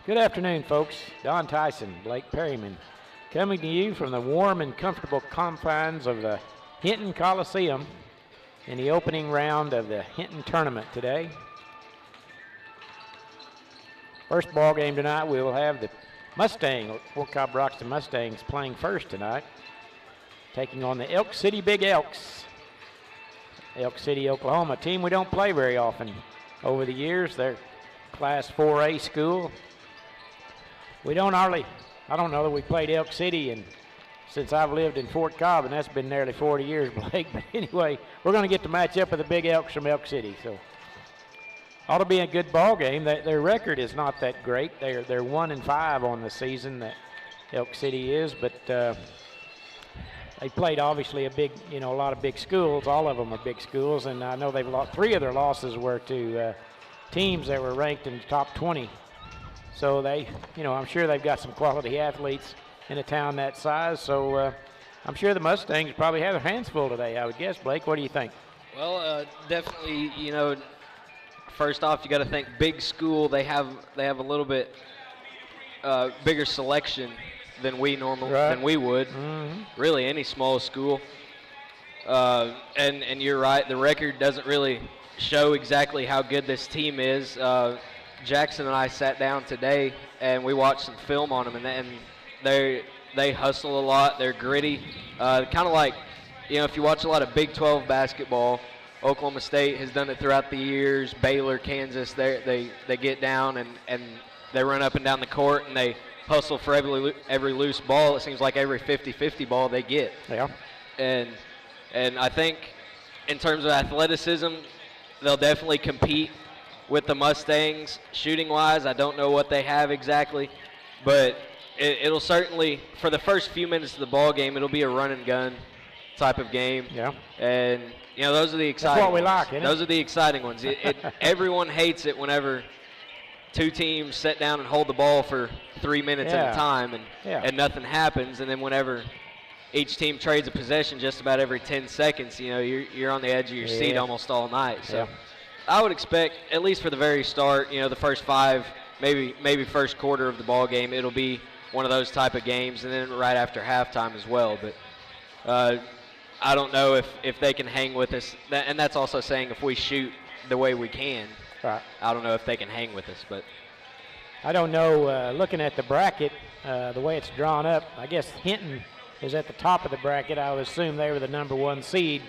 Good afternoon, folks. Don Tyson, Blake Perryman, coming to you from the warm and comfortable confines of the Hinton Coliseum in the opening round of the Hinton tournament today. First ball game tonight, we will have the Fort Cobb Broxton Mustangs playing first tonight, taking on the Elk City Big Elks. Elk City, Oklahoma, a team we don't play very often over the years. They're Class 4A school. We don't hardly, I don't know that we played Elk City since I've lived in Fort Cobb, and that's been nearly 40 years, Blake. But anyway, we're going to get to match up with the Big Elks from Elk City. So ought to be a good ball game. Their record is not that great. They're 1-5 on the season, that Elk City is, but they played obviously a lot of big schools. All of them are big schools, and I know they've lost 3 of their losses were to teams that were ranked in the top 20. So I'm sure they've got some quality athletes in a town that size. So I'm sure the Mustangs probably have their hands full today, I would guess. Blake, what do you think? Well, definitely, first off, you got to think big school. They have a little bit bigger selection than we would. Mm-hmm. Really, any small school. And you're right. The record doesn't really show exactly how good this team is. Jackson and I sat down today and we watched some film on them, and they hustle a lot. They're gritty, kind of like, if you watch a lot of Big 12 basketball, Oklahoma State has done it throughout the years. Baylor, Kansas, they get down and they run up and down the court and they hustle for every loose ball. It seems like every 50-50 ball they get. Yeah. And I think in terms of athleticism, they'll definitely compete with the Mustangs. Shooting-wise, I don't know what they have exactly, but it'll certainly, for the first few minutes of the ball game, it'll be a run-and-gun type of game. Yeah. And, those are the exciting ones. That's what we like, isn't it? Those are the exciting ones. Everyone hates it whenever two teams sit down and hold the ball for 3 minutes at a time and nothing happens, and then whenever each team trades a possession just about every 10 seconds, you're on the edge of your seat almost all night. So I would expect, at least for the very start, the first 5, maybe first quarter of the ball game, it'll be one of those type of games, and then right after halftime as well. But I don't know if they can hang with us, and that's also saying if we shoot the way we can. Right. I don't know if they can hang with us, but I don't know. Looking at the bracket, the way it's drawn up, I guess Hinton is at the top of the bracket. I would assume they were the number 1 seed,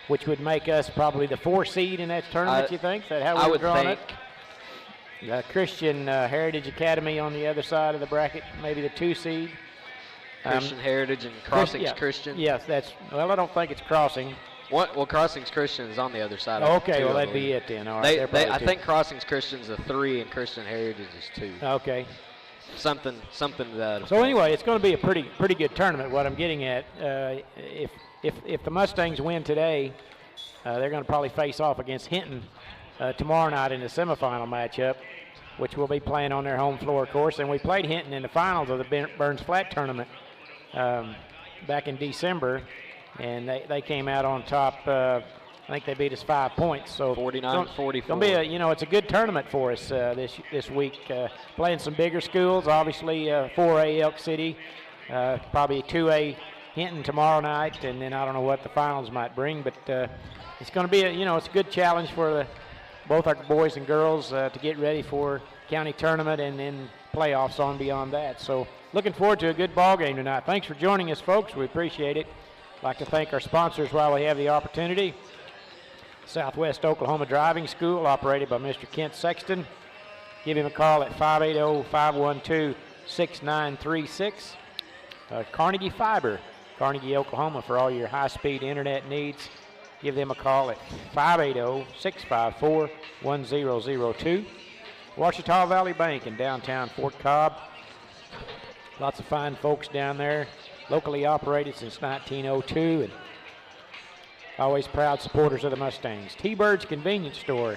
which would make us probably the 4 seed in that tournament, you think? Is that how we're drawn up? Christian Heritage Academy on the other side of the bracket, maybe the 2 seed. Christian Heritage and Crossings Christian. Yes, I don't think it's Crossing. What? Well, Crossings Christian is on the other side. Okay, well, that'd be it then. All right, I think Crossings Christian is a 3 and Christian Heritage is 2. Okay. Something to that. So anyway, it's going to be a pretty good tournament. What I'm getting at, if the Mustangs win today, they're going to probably face off against Hinton tomorrow night in the semifinal matchup, which will be playing on their home floor, of course. And we played Hinton in the finals of the Burns Flat tournament back in December, and they came out on top. I think they beat us 5 points. So 49-44. Gonna be it's a good tournament for us this week. Playing some bigger schools, obviously 4A Elk City, probably 2A Hinton tomorrow night, and then I don't know what the finals might bring, but it's going to be it's a good challenge for both our boys and girls to get ready for county tournament and then playoffs on beyond that. So looking forward to a good ball game tonight. Thanks for joining us, folks. We appreciate it. I'd like to thank our sponsors while we have the opportunity. Southwest Oklahoma Driving School, operated by Mr. Kent Sexton. Give him a call at 580-512-6936. Carnegie Fiber, Carnegie, Oklahoma, for all your high-speed internet needs. Give them a call at 580-654-1002. Ouachita Valley Bank in downtown Fort Cobb. Lots of fine folks down there, locally operated since 1902, and always proud supporters of the Mustangs. T-Bird's Convenience Store.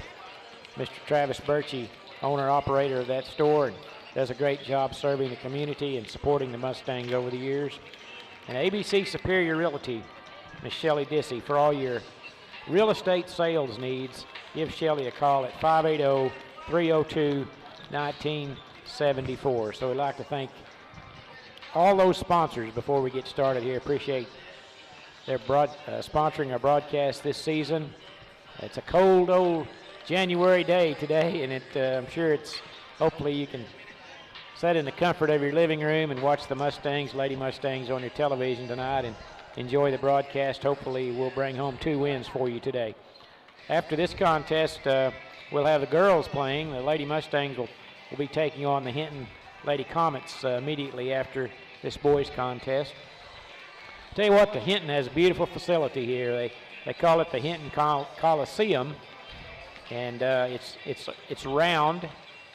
Mr. Travis Birchie, owner-operator of that store, and does a great job serving the community and supporting the Mustangs over the years. And ABC Superior Realty, Miss Shelley Dissy, for all your real estate sales needs. Give Shelley a call at 580-302-19 74. So we'd like to thank all those sponsors before we get started here. Appreciate their sponsoring our broadcast this season. It's a cold old January day today, and I'm sure hopefully you can sit in the comfort of your living room and watch the Mustangs, Lady Mustangs, on your television tonight and enjoy the broadcast. Hopefully we'll bring home 2 wins for you today. After this contest, we'll have the girls playing. The Lady Mustangs will be taking on the Hinton Lady Comets immediately after this boys contest. Tell you what, the Hinton has a beautiful facility here. They call it the Hinton Coliseum, and it's round.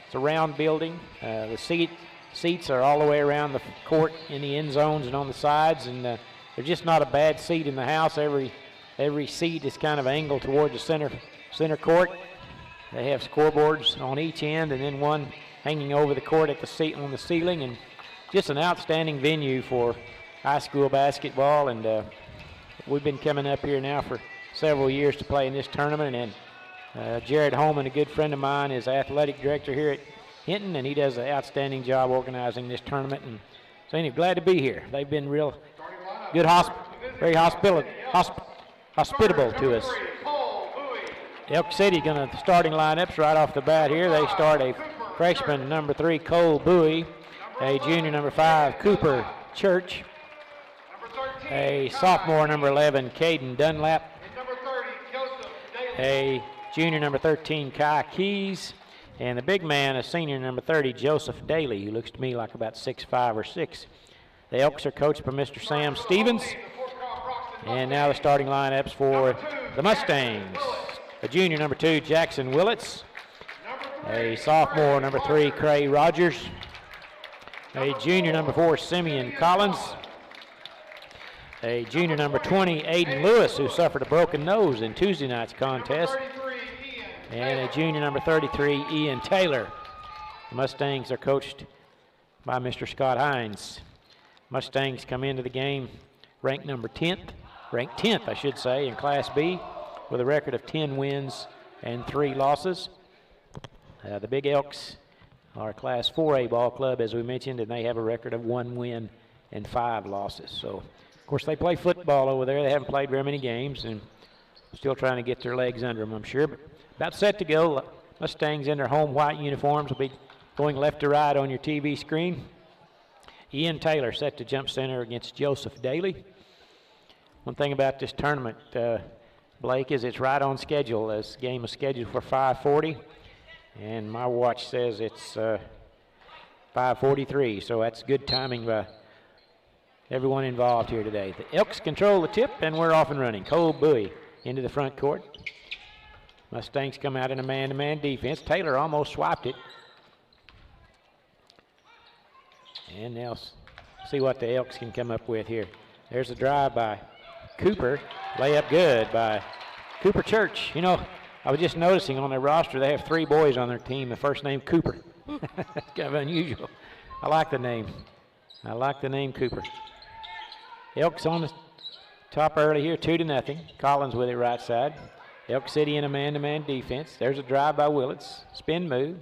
It's a round building. The seats are all the way around the court in the end zones and on the sides, and there's just not a bad seat in the house. Every seat is kind of angled toward the center court. They have scoreboards on each end, and then one hanging over the court at on the ceiling, and just an outstanding venue for high school basketball. And we've been coming up here now for several years to play in this tournament, and Jared Holman, a good friend of mine, is athletic director here at Hinton, and he does an outstanding job organizing this tournament. And so anyway, glad to be here. They've been real good, very hospitable to us. Elk City going to starting lineups right off the bat here. They start a freshman number 3, Cole Bowie, a junior number 5, Cooper Church, a sophomore number 11, Caden Dunlap, a junior number 13, Kai Keys, and the big man, a senior number 30, Joseph Daly, who looks to me like about 6'5" or 6. The Elks are coached by Mr. Sam Stevens. And now the starting lineups for the Mustangs. A junior number 2, Jackson Willits, a sophomore number 3, Cray Rogers, a junior number 4, Simeon Collins, a junior number 20, Aiden Lewis, who suffered a broken nose in Tuesday night's contest, and a junior number 33, Ian Taylor. The Mustangs are coached by Mr. Scott Hines. Mustangs come into the game ranked 10th, I should say, in Class B, with a record of 10 wins and 3 losses. The Big Elks are a Class 4A ball club, as we mentioned, and they have a record of 1 win and 5 losses. So, of course, they play football over there. They haven't played very many games and still trying to get their legs under them, I'm sure. But about set to go. Mustangs in their home white uniforms will be going left to right on your TV screen. Ian Taylor set to jump center against Joseph Daly. One thing about this tournament, Blake, is it's right on schedule. This game is scheduled for 5:40, and my watch says it's 5:43, so that's good timing by everyone involved here today. The Elks control the tip, and we're off and running. Cole Bowie into the front court. Mustangs come out in a man-to-man defense. Taylor almost swiped it. And now see what the Elks can come up with here. There's a drive by Cooper. Layup good by Cooper Church. You know, I was just noticing on their roster they have 3 boys on their team, the first name Cooper. That's kind of unusual. I like the name. I like the name Cooper. Elks on the top early here, 2-0. Collins with it right side. Elk City in a man-to-man defense. There's a drive by Willits. Spin move.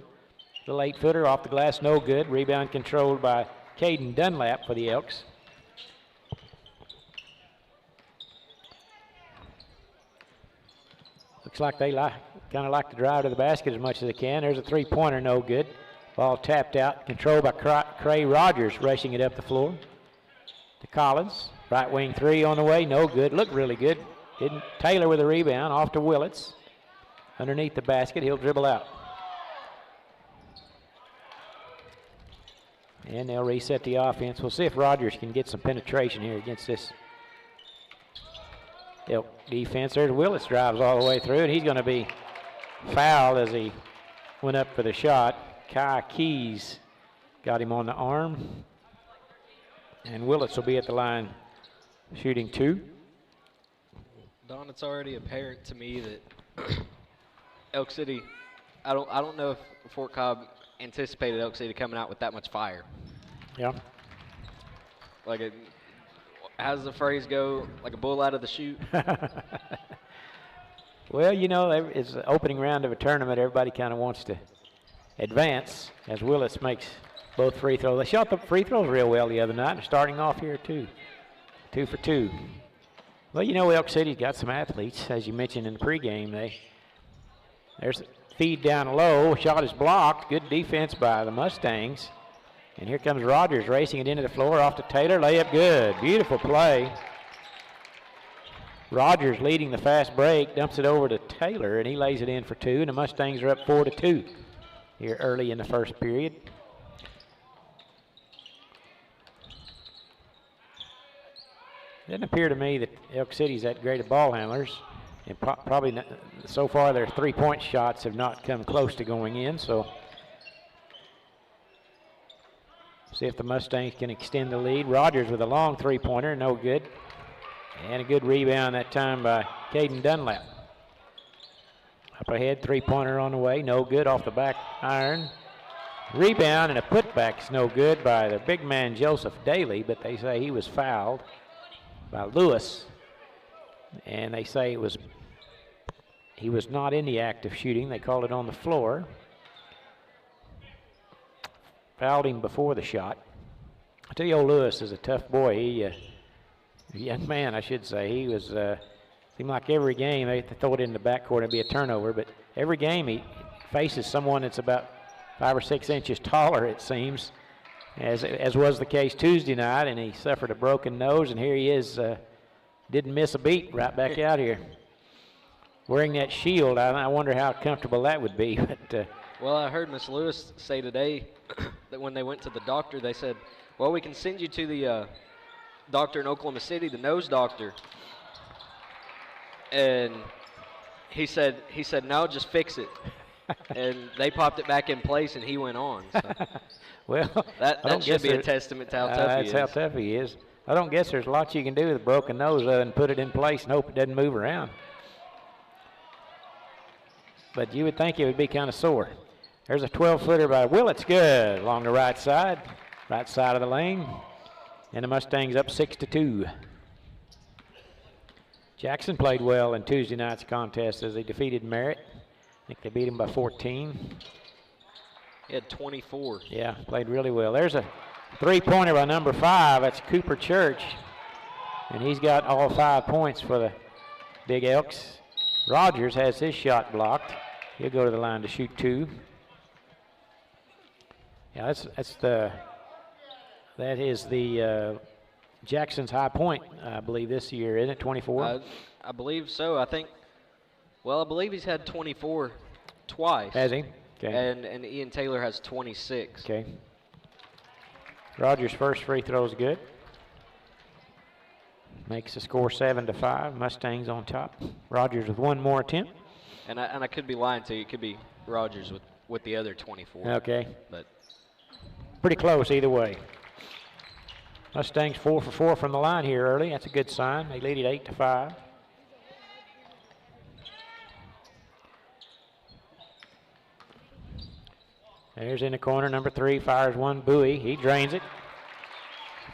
The 8-footer off the glass, no good. Rebound controlled by Caden Dunlap for the Elks. Looks like they kind of like to drive to the basket as much as they can. There's a 3-pointer, no good. Ball tapped out, controlled by Cray Rogers, racing it up the floor. To Collins, right wing 3 on the way, no good. Looked really good. Taylor with a rebound, off to Willits. Underneath the basket, he'll dribble out. And they'll reset the offense. We'll see if Rogers can get some penetration here against this Elk defense. There's Willits, drives all the way through, and he's going to be fouled as he went up for the shot. Kai Keys got him on the arm. And Willits will be at the line shooting 2. Don, it's already apparent to me that Elk City, I don't know if Fort Cobb anticipated Elk City coming out with that much fire. Yeah. Like, how does the phrase go? Like a bull out of the chute? Well, you know, it's the opening round of a tournament. Everybody kind of wants to advance as Willis makes both free throws. They shot the free throws real well the other night. They're starting off here too. 2 for 2. Well, you know, Elk City's got some athletes, as you mentioned in the pregame. There's a feed down low. Shot is blocked. Good defense by the Mustangs. And here comes Rogers racing it into the floor off to Taylor. Layup good. Beautiful play. Rogers leading the fast break, dumps it over to Taylor, and he lays it in for 2. And the Mustangs are up 4 to 2 here early in the first period. It doesn't appear to me that Elk City's that great of ball handlers. And probably not, so far their three-point shots have not come close to going in. So see if the Mustangs can extend the lead. Rogers with a long three-pointer, no good. And a good rebound that time by Caden Dunlap. Up ahead, three-pointer on the way, no good off the back iron. Rebound and a putback's no good by the big man Joseph Daly, but they say he was fouled by Lewis. And they say he was not in the act of shooting. They called it on the floor. Fouled him before the shot. I tell you, old Lewis is a tough boy. Young man, I should say. He was, seemed like every game they throw it in the backcourt and be a turnover, but every game he faces someone that's about 5 or 6 inches taller, it seems, as was the case Tuesday night, and he suffered a broken nose, and here he is, didn't miss a beat, right back out here. Wearing that shield, I wonder how comfortable that would be. But well, I heard Miss Lewis say today that when they went to the doctor, they said, well, we can send you to the doctor in Oklahoma City, the nose doctor. And he said, no, just fix it. And they popped it back in place, and he went on. So. Well, that should be a testament to how tough he is. That's how tough he is. I don't guess there's lots you can do with a broken nose other than put it in place and hope it doesn't move around. But you would think it would be kind of sore. There's a 12-footer by Willits, good, along the right side of the lane. And the Mustangs up 6 to 2. Jackson played well in Tuesday night's contest as they defeated Merritt. I think they beat him by 14. He had 24. Yeah, played really well. There's a three-pointer by number 5. That's Cooper Church. And he's got all 5 points for the Big Elks. Rogers has his shot blocked. He'll go to the line to shoot 2. Yeah, that is the Jackson's high point, I believe, this year, isn't it, 24? I believe so. I believe he's had 24 twice. Has he? Okay. And Ian Taylor has 26. Okay. Rogers' first free throw is good. Makes the score 7 to 5. Mustangs on top. Rogers with one more attempt. And I could be lying to you. It could be Rogers with the other 24. Okay. But pretty close either way. Mustangs 4 for 4 from the line here early. That's a good sign. They lead it 8 to 5. There's in the corner, number 3, fires one, Bowie. He drains it.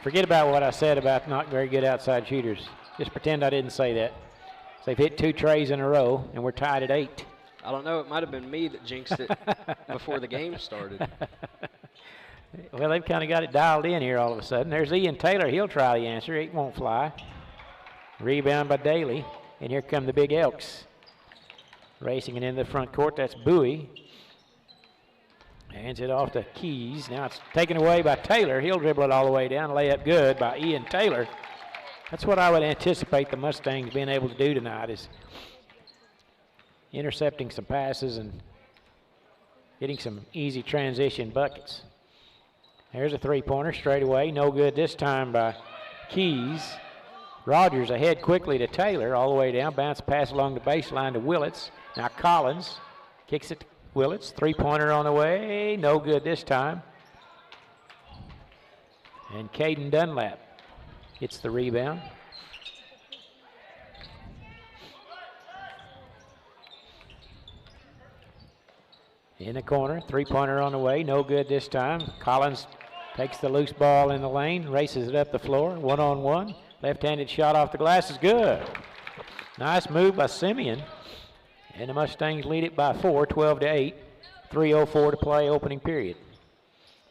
Forget about what I said about not very good outside shooters. Just pretend I didn't say that. So they've hit 2 trays in a row, and we're tied at 8. I don't know. It might have been me that jinxed it before the game started. Well, they've kind of got it dialed in here all of a sudden. There's Ian Taylor. He'll try the answer. It won't fly. Rebound by Daly. And here come the Big Elks. Racing it into the front court. That's Bowie. Hands it off to Keys. Now it's taken away by Taylor. He'll dribble it all the way down. Layup good by Ian Taylor. That's what I would anticipate the Mustangs being able to do tonight, is intercepting some passes and getting some easy transition buckets. There's a three-pointer straight away. No good this time by Keys. Rogers ahead quickly to Taylor, all the way down. Bounce pass along the baseline to Willits. Now Collins kicks it to Willits. Three-pointer on the way. No good this time. And Caden Dunlap gets the rebound. In the corner, three-pointer on the way, no good this time. Collins takes the loose ball in the lane, races it up the floor, one-on-one. Left-handed shot off the glass is good. Nice move by Simeon. And the Mustangs lead it by 4, 12 to 8. 3:04 to play, opening period.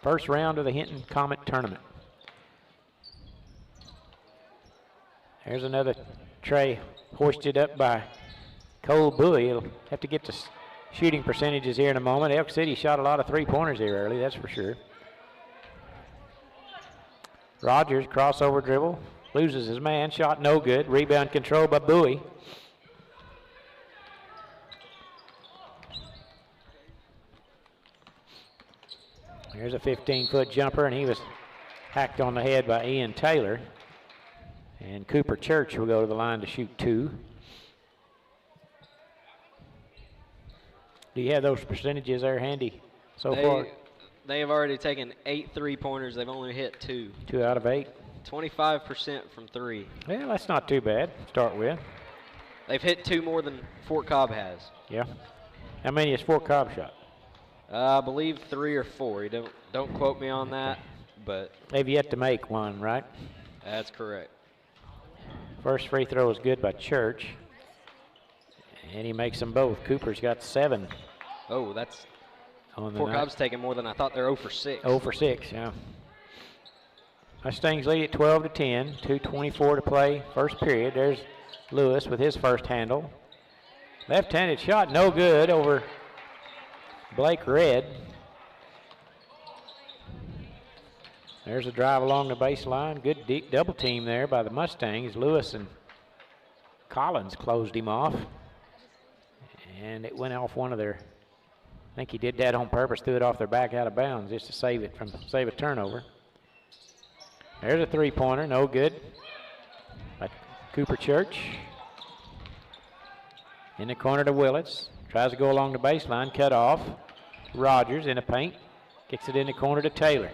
First round of the Hinton Comet Tournament. There's another tray hoisted up by Cole Bowie. He'll have to get to shooting percentages here in a moment. Elk City shot a lot of three-pointers here early, that's for sure. Rogers, crossover dribble, loses his man, shot no good. Rebound controlled by Bowie. Here's a 15-foot jumper, and he was hacked on the head by Ian Taylor. And Cooper Church will go to the line to shoot 2. Do you have those percentages there handy so far? They have already taken 8 3-pointers. They've only hit 2. 2 out of 8. 25% from 3. Yeah, that's not too bad to start with. They've hit 2 more than Fort Cobb has. Yeah. How many has Fort Cobb shot? I believe 3 or 4. You don't quote me on that, but they've yet to make one, right? That's correct. First free throw is good by Church, and he makes them both. Cooper's got 7. Oh, that's on the Fort night. Cobb's taking more than I thought. They're 0 for 6. 0 for 6, yeah. Mustangs lead at 12-10. 2:24 to play, first period. There's Lewis with his first handle. Left-handed shot, no good over Blake Red. There's a drive along the baseline. Good deep double team there by the Mustangs. Lewis and Collins closed him off. And it went off one of their, I think he did that on purpose, threw it off their back out of bounds just to save a turnover. There's a three-pointer, no good. By Cooper Church. In the corner to Willits. Tries to go along the baseline, cut off. Rogers in the paint. Kicks it in the corner to Taylor.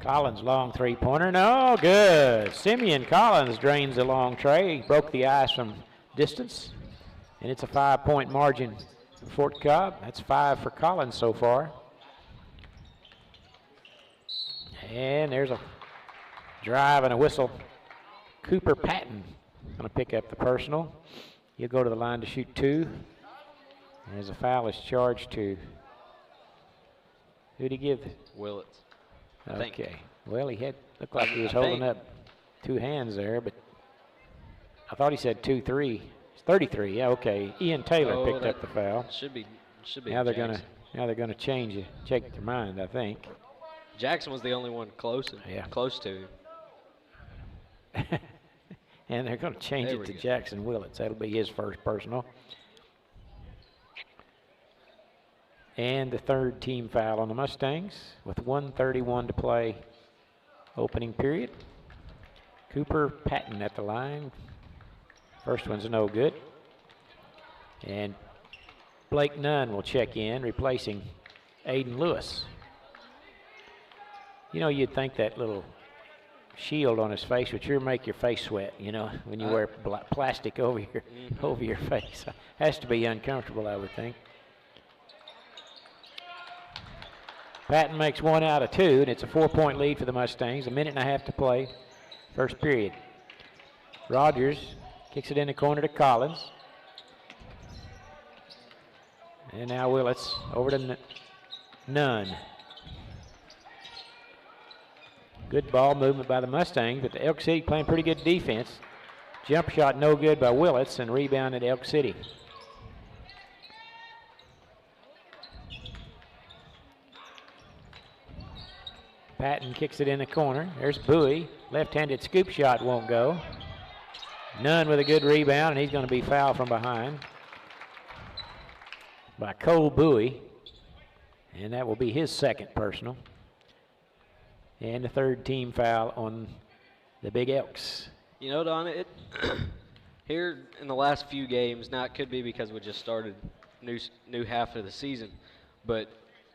Collins, long three-pointer, no good. Simeon Collins drains the long tray. He broke the ice from distance. And it's a 5-point margin for Fort Cobb. That's 5 for Collins so far. And there's a drive and a whistle. Cooper Patton going to pick up the personal. He'll go to the line to shoot 2. There's a foul is charged to, who'd he give? Willits. Okay. Well, he looked like he was holding up 2 hands there, but I thought he said 2-3. It's 33. Yeah, okay. Ian Taylor picked up the foul. Should be. Now they're gonna change it. Check their mind, I think. Jackson was the only one close to him. And they're going to change it to Jackson Willits. That'll be his first personal. And the third team foul on the Mustangs with 1:31 to play, opening period. Cooper Patton at the line. First one's no good. And Blake Nunn will check in, replacing Aiden Lewis. You know, you'd think that little shield on his face would sure make your face sweat, you know, when you wear plastic over your face. Has to be uncomfortable, I would think. Patton makes 1 out of 2, and it's a 4-point lead for the Mustangs. 1.5 minutes to play, first period. Rogers kicks it in the corner to Collins. And now Willits over to Nunn. Good ball movement by the Mustangs, but the Elk City playing pretty good defense. Jump shot no good by Willits, and rebound at Elk City. Patton kicks it in the corner. There's Bowie. Left-handed scoop shot won't go. Nunn with a good rebound, and he's going to be fouled from behind by Cole Bowie. And that will be his second personal. And the third team foul on the Big Elks. You know, Don, here in the last few games, now it could be because we just started new half of the season, but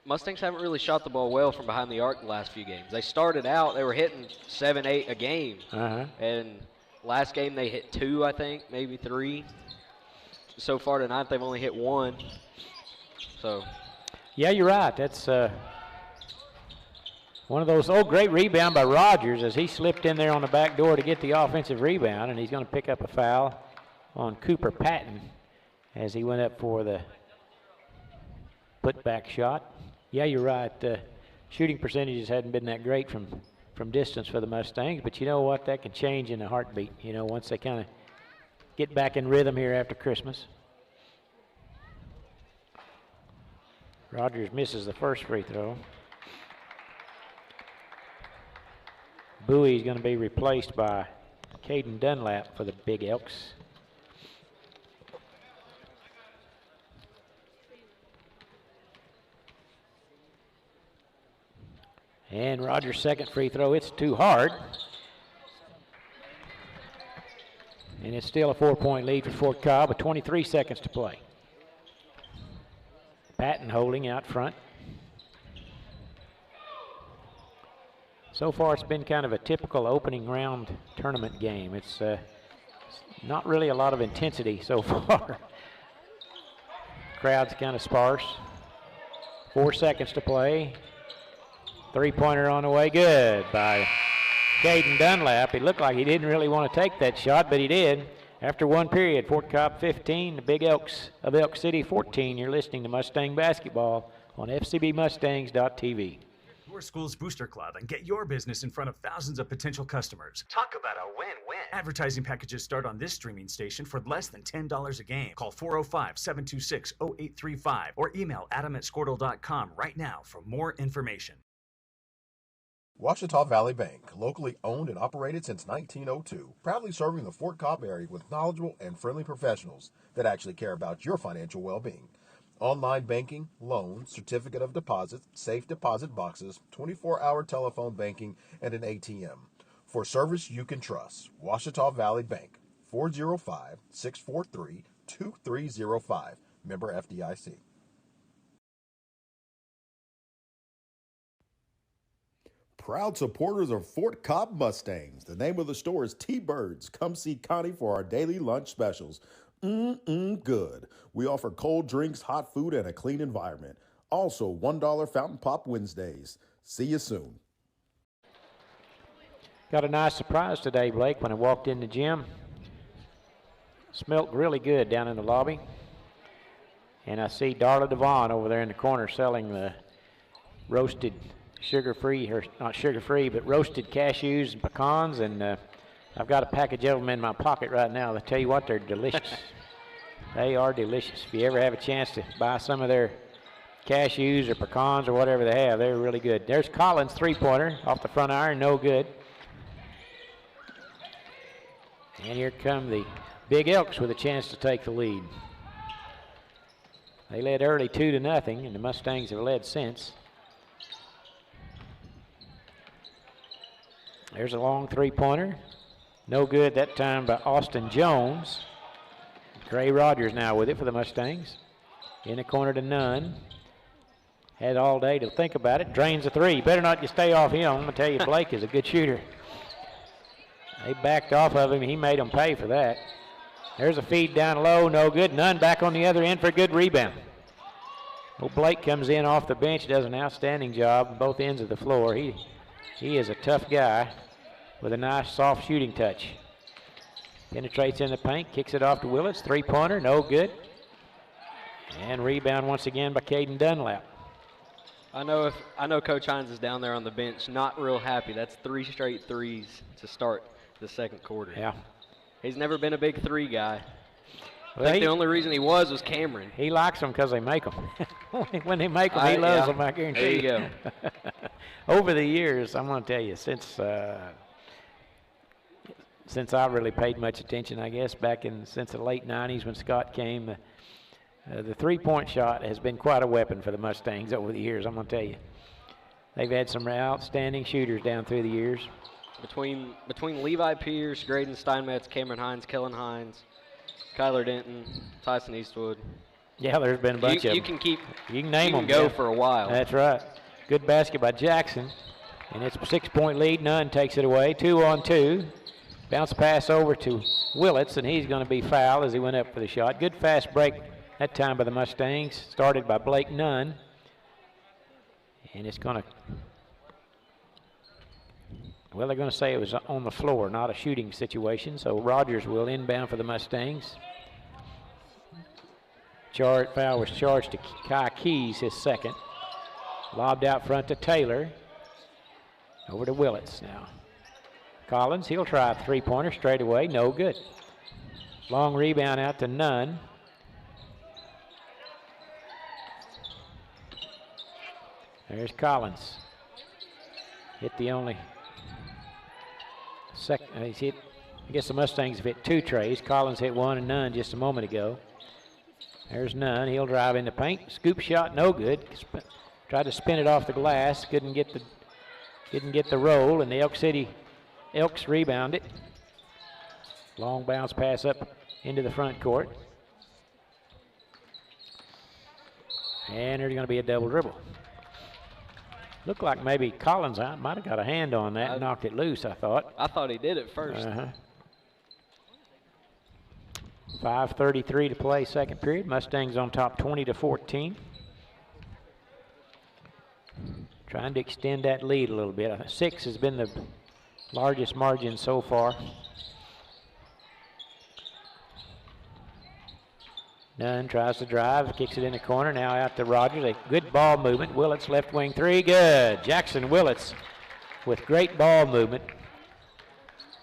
Mustangs haven't really shot the ball well from behind the arc the last few games. They started out, they were hitting 7, 8 a game. And last game they hit 2, I think, maybe 3. So far tonight they've only hit 1. So. Yeah, you're right. That's One of those, great rebound by Rogers as he slipped in there on the back door to get the offensive rebound, and he's going to pick up a foul on Cooper Patton as he went up for the putback shot. Yeah, you're right. Shooting percentages hadn't been that great from distance for the Mustangs, but you know what? That can change in a heartbeat, once they kind of get back in rhythm here after Christmas. Rogers misses the first free throw. Bowie's going to be replaced by Caden Dunlap for the Big Elks. And Rogers' second free throw, it's too hard. And it's still a 4-point lead for Fort Cobb with 23 seconds to play. Patton holding out front. So far, it's been kind of a typical opening round tournament game. It's not really a lot of intensity so far. Crowd's kind of sparse. 4 seconds to play. Three-pointer on the way, good by Caden Dunlap. It looked like he didn't really want to take that shot, but he did. After one period, Fort Cobb 15, the Big Elks of Elk City 14. You're listening to Mustang Basketball on fcbmustangs.tv. Your school's booster club and get your business in front of thousands of potential customers. Talk about a win-win. Advertising packages start on this streaming station for less than $10 a game. Call 405-726-0835 or email adam@squirtle.com right now for more information. Ouachita Valley Bank, locally owned and operated since 1902, proudly serving the Fort Cobb area with knowledgeable and friendly professionals that actually care about your financial well-being. Online banking, loans, certificate of deposit, safe deposit boxes, 24-hour telephone banking, and an ATM. For service you can trust, Ouachita Valley Bank, 405-643-2305, member FDIC. Proud supporters of Fort Cobb Mustangs. The name of the store is T-Birds. Come see Connie for our daily lunch specials. Good. We offer cold drinks, hot food, and a clean environment. Also, $1 Fountain Pop Wednesdays. See you soon. Got a nice surprise today, Blake, when I walked in the gym. Smelled really good down in the lobby. And I see Darla Devon over there in the corner selling the roasted sugar-free, or not sugar-free, but roasted cashews and pecans, and I've got a package of them in my pocket right now. I tell you what, they're delicious. They are delicious. If you ever have a chance to buy some of their cashews or pecans or whatever they have, they're really good. There's Collins' three-pointer off the front iron, no good. And here come the Big Elks with a chance to take the lead. They led early 2-0, and the Mustangs have led since. There's a long three-pointer. No good that time by Austin Jones. Gray Rogers now with it for the Mustangs. In the corner to Nunn. Had all day to think about it. Drains a three. Better not you stay off him. I'm going to tell you, Blake is a good shooter. They backed off of him. He made them pay for that. There's a feed down low. No good. Nunn back on the other end for a good rebound. Well, Blake comes in off the bench, does an outstanding job on both ends of the floor. He is a tough guy with a nice soft shooting touch. Penetrates in the paint, kicks it off to Willits. Three-pointer, no good. And rebound once again by Caden Dunlap. I know Coach Hines is down there on the bench, not real happy. That's 3 straight threes to start the second quarter. Yeah. He's never been a big three guy. Well, I think the only reason he was Cameron. He likes them because they make them. When they make them, he loves them, I guarantee you. There you go. Over the years, I'm going to tell you, since I really paid much attention, I guess, since the late 90s when Scott came, the three-point shot has been quite a weapon for the Mustangs over the years, I'm going to tell you. They've had some outstanding shooters down through the years. Between Levi Pierce, Graydon Steinmetz, Cameron Hines, Kellen Hines, Kyler Denton, Tyson Eastwood. Yeah, there's been a bunch of them. You can name them. Go for a while. That's right. Good basket by Jackson. And it's a 6-point lead. Nunn takes it away. 2-on-2. Bounce pass over to Willits, and he's going to be fouled as he went up for the shot. Good fast break that time by the Mustangs. Started by Blake Nunn. And it's going to Well, they're going to say it was on the floor, not a shooting situation, so Rogers will inbound for the Mustangs. Foul was charged to Kai Keys, his second. Lobbed out front to Taylor. Over to Willits now. Collins, he'll try a three-pointer straight away, no good. Long rebound out to Nunn. There's Collins. Hit the only second. He's hit. I guess the Mustangs have hit 2 trays. Collins hit 1 and Nunn just a moment ago. There's Nunn. He'll drive in the paint. Scoop shot, no good. Tried to spin it off the glass. Didn't get the roll, and the Elks rebound it. Long bounce pass up into the front court. And there's going to be a double dribble. Looked like maybe Collins might have got a hand on that and knocked it loose, I thought. I thought he did at first. 5:33 to play, second period. Mustangs on top 20-14. Trying to extend that lead a little bit. 6 has been the largest margin so far. Nunn tries to drive, kicks it in the corner, now out to Rogers. A good ball movement. Willits left wing three, good. Jackson Willits with great ball movement.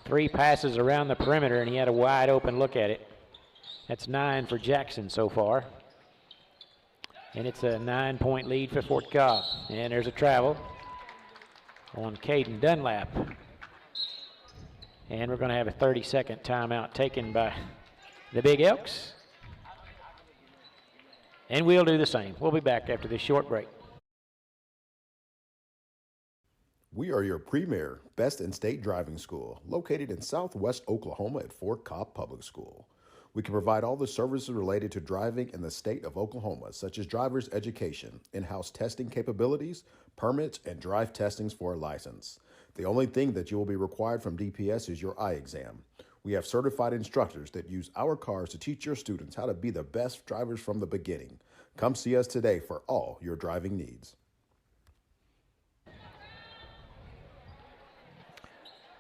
3 passes around the perimeter, and he had a wide open look at it. That's 9 for Jackson so far. And it's a 9-point lead for Fort Cobb. And there's a travel on Caden Dunlap. And we're going to have a 30-second timeout taken by the Big Elks. And we'll do the same. We'll be back after this short break. We are your premier best in state driving school located in Southwest Oklahoma at Fort Cobb Public School. We can provide all the services related to driving in the state of Oklahoma, such as driver's education, in-house testing capabilities, permits, and drive testings for a license. The only thing that you will be required from DPS is your eye exam. We have certified instructors that use our cars to teach your students how to be the best drivers from the beginning. Come see us today for all your driving needs.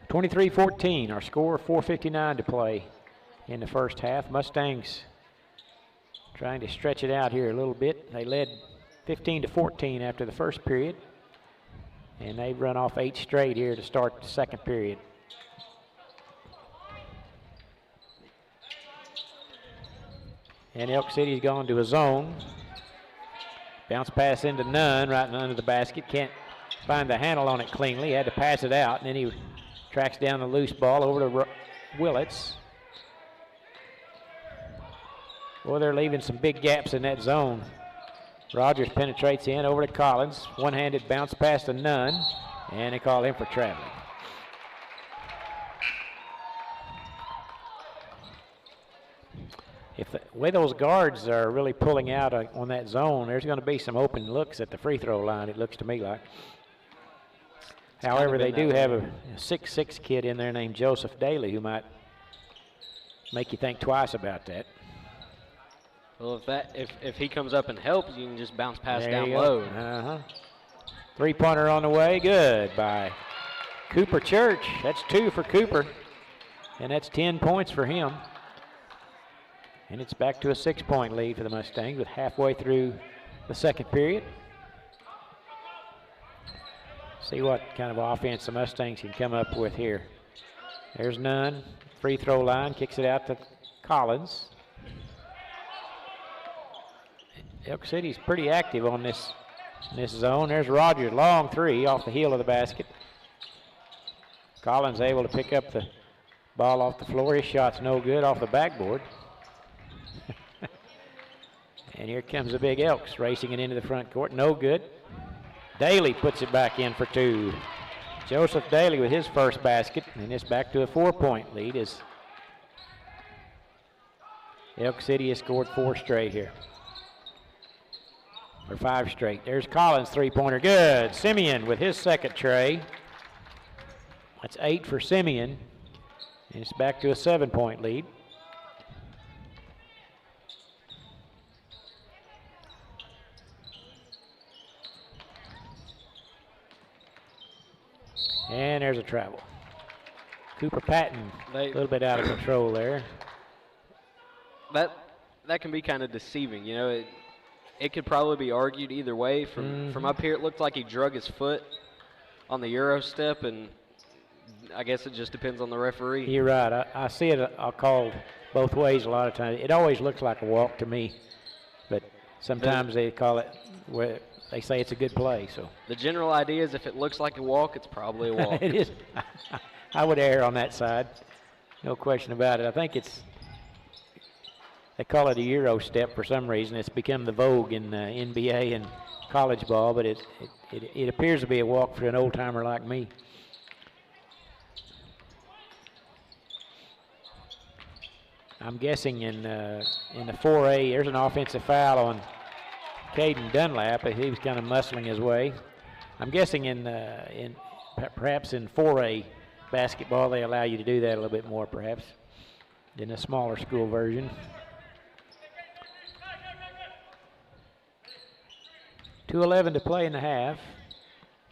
23-14, our score, 4:59 to play in the first half. Mustangs trying to stretch it out here a little bit. They led 15-14 after the first period, and they've run off 8 straight here to start the second period. And Elk City's gone to a zone. Bounce pass into Nunn, right under the basket. Can't find the handle on it cleanly. Had to pass it out, and then he tracks down the loose ball over to Willits. Well, they're leaving some big gaps in that zone. Rogers penetrates in over to Collins. One-handed bounce pass to Nunn, and they call him for traveling. If the way those guards are really pulling out on that zone, there's going to be some open looks at the free throw line, it looks to me like. However, they do have a 6'6" kid in there named Joseph Daly who might make you think twice about that. Well, if he comes up and helps, you can just bounce pass down low. Three-pointer on the way, good by Cooper Church. That's 2 for Cooper, and that's 10 points for him. And it's back to a 6-point lead for the Mustangs with halfway through the second period. See what kind of offense the Mustangs can come up with here. There's Nunn, free throw line, kicks it out to Collins. Elk City's pretty active on this zone. There's Rogers, long three off the heel of the basket. Collins able to pick up the ball off the floor. His shot's no good off the backboard. And here comes the Big Elks racing it into the front court. No good. Daly puts it back in for 2. Joseph Daly with his first basket, and it's back to a 4-point lead as Elk City has scored 4 straight here. Or 5 straight. There's Collins' three-pointer. Good. Simeon with his second tray. That's 8 for Simeon. And it's back to a 7-point lead. And there's a travel. Cooper Patton, a little bit out of control there. That can be kind of deceiving. You know, it could probably be argued either way. From up here, it looked like he drug his foot on the Euro step, and I guess it just depends on the referee. You're right. I see it called both ways a lot of times. It always looks like a walk to me, but sometimes they call it where they say it's a good play. So the general idea is if it looks like a walk, it's probably a walk. It is. I would err on that side, no question about it. I think they call it a Euro step for some reason. It's become the vogue in NBA and college ball, but it appears to be a walk for an old timer like me. I'm guessing in the 4A, there's an offensive foul on Caden Dunlap. He was kind of muscling his way. I'm guessing perhaps in 4A basketball they allow you to do that a little bit more, perhaps, than a smaller school version. 2:11 to play in the half.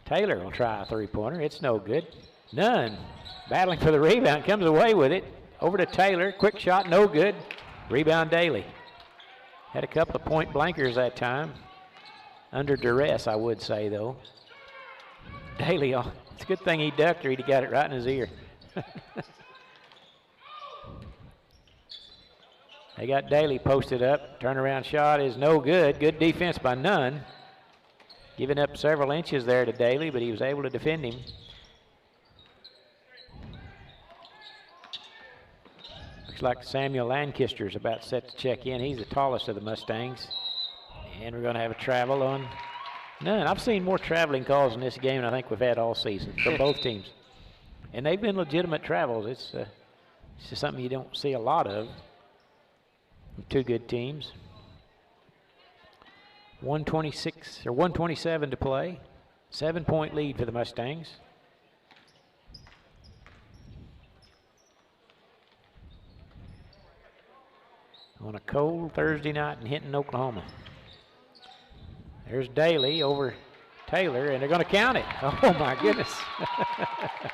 Taylor will try a three-pointer. It's no good. Nunn battling for the rebound, comes away with it. Over to Taylor, quick shot, no good. Rebound Daly. Had a couple of point blankers that time. Under duress, I would say, though. Daly, it's a good thing he ducked or he'd have got it right in his ear. They got Daly posted up. Turnaround shot is no good. Good defense by Nunn. Giving up several inches there to Daly, but he was able to defend him. Looks like Samuel Lancaster's about set to check in. He's the tallest of the Mustangs. And we're going to have a travel on Nunn. I've seen more traveling calls in this game than I think we've had all season from both teams. And they've been legitimate travels. It's just something you don't see a lot of from two good teams. 1:26 or 1:27 to play. 7-point lead for the Mustangs. On a cold Thursday night in Hinton, Oklahoma. There's Daly over Taylor, and they're going to count it. Oh, my goodness.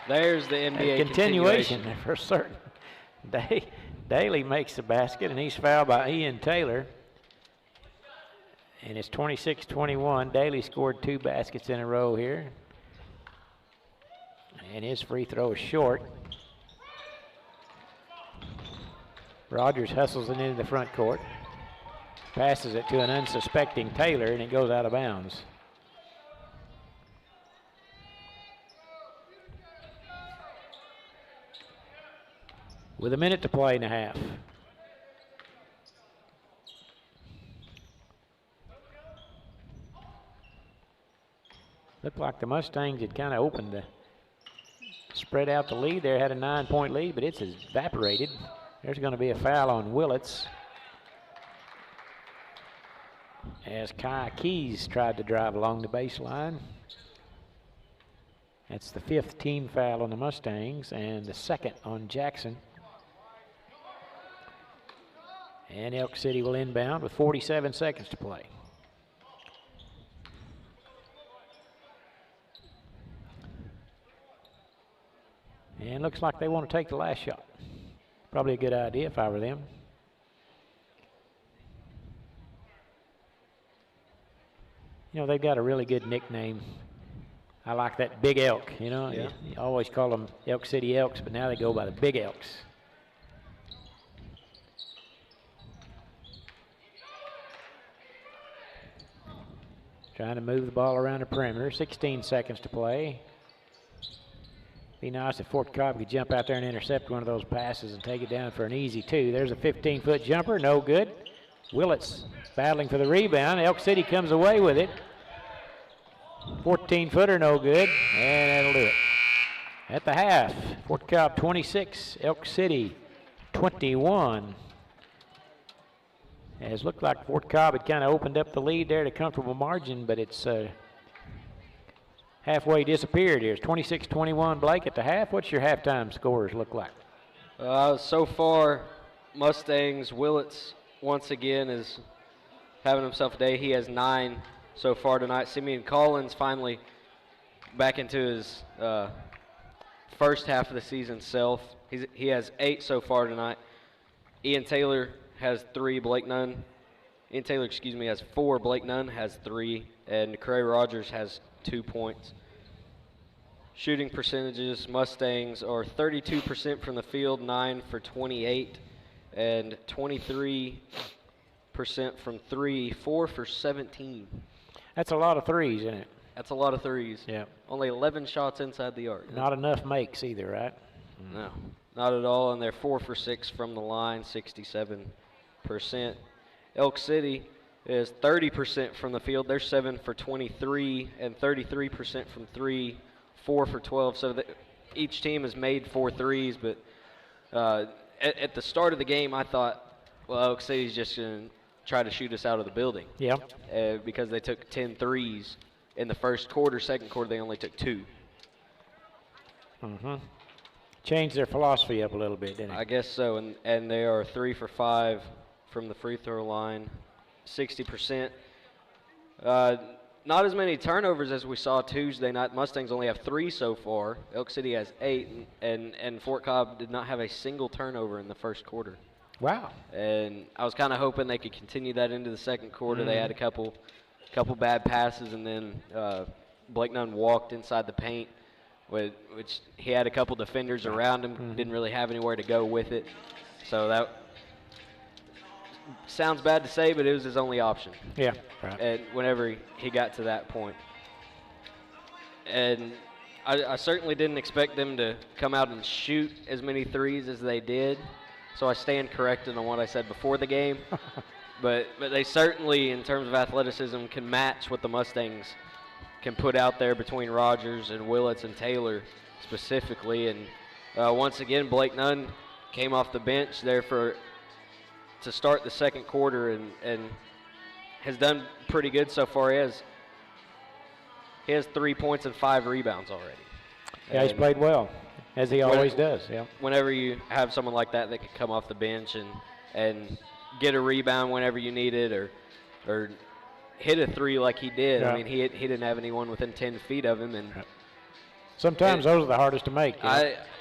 There's the NBA continuation for certain. Daly makes the basket, and he's fouled by Ian Taylor. And it's 26-21. Daly scored 2 baskets in a row here. And his free throw is short. Rogers hustles it into the front court. Passes it to an unsuspecting Taylor, and it goes out of bounds. With a minute to play and a half. Looked like the Mustangs had kind of opened spread out the lead there, had a 9-point lead, but it's evaporated. There's going to be a foul on Willits as Kai Keys tried to drive along the baseline. That's the 5th team foul on the Mustangs and the 2nd on Jackson. And Elk City will inbound with 47 seconds to play. And looks like they want to take the last shot. Probably a good idea if I were them. You know, they've got a really good nickname. I like that, Big Elk, you know. Yeah. You always call them Elk City Elks, but now they go by the Big Elks. Trying to move the ball around the perimeter. 16 seconds to play. Be nice if Fort Cobb could jump out there and intercept one of those passes and take it down for an easy 2. There's a 15-foot jumper, no good. Willits battling for the rebound. Elk City comes away with it. 14-footer, no good, and that'll do it. At the half, Fort Cobb 26, Elk City 21. It looked like Fort Cobb had kind of opened up the lead there to a comfortable margin, but it's halfway disappeared here. It's 26-21. Blake, at the half, what's your halftime scores look like? So far, Mustangs, Willits once again is having himself a day. He has 9 so far tonight. Simeon Collins finally back into his first half of the season self. He has 8 so far tonight. Ian Taylor has 3. Ian Taylor, has 4. Blake Nunn has 3. And Cray Rogers has 2 points. Shooting percentages, Mustangs are 32% from the field, 9 for 28, and 23% from 3, 4 for 17. That's a lot of threes, isn't it? That's a lot of threes. Yeah. Only 11 shots inside the arc. Not enough makes either, right? No, not at all, and they're 4 for 6 from the line, 67%. Elk City is 30% from the field. They're 7 for 23 and 33% from 3, 4 for 12. So each team has made 4 threes, but at the start of the game, I thought, well, Elk City's just going to try to shoot us out of the building. Yeah. Because they took 10 threes in the first quarter. Second quarter, they only took 2. Mm-hmm. Changed their philosophy up a little bit, didn't it? I guess so, and they are 3 for 5 from the free throw line, 60%. Not as many turnovers as we saw Tuesday night. Mustangs only have 3 so far. Elk City has 8, and Fort Cobb did not have a single turnover in the first quarter. Wow. And I was kind of hoping they could continue that into the second quarter. They had a couple bad passes, and then Blake Nunn walked inside the paint, which he had a couple defenders around him, didn't really have anywhere to go with it. So that sounds bad to say, but it was his only option. Yeah, right. And whenever he got to that point. And I certainly didn't expect them to come out and shoot as many threes as they did. So I stand corrected on what I said before the game. but they certainly, in terms of athleticism, can match what the Mustangs can put out there between Rogers and Willits and Taylor specifically. And once again, Blake Nunn came off the bench there to start the second quarter and has done pretty good so far. He has 3 points and 5 rebounds already. Yeah, he's played well, as he always does. Yeah. Whenever you have someone like that can come off the bench and get a rebound whenever you need it, or hit a 3 like he did. Yeah. I mean, he didn't have anyone within 10 feet of him, and sometimes those are the hardest to make.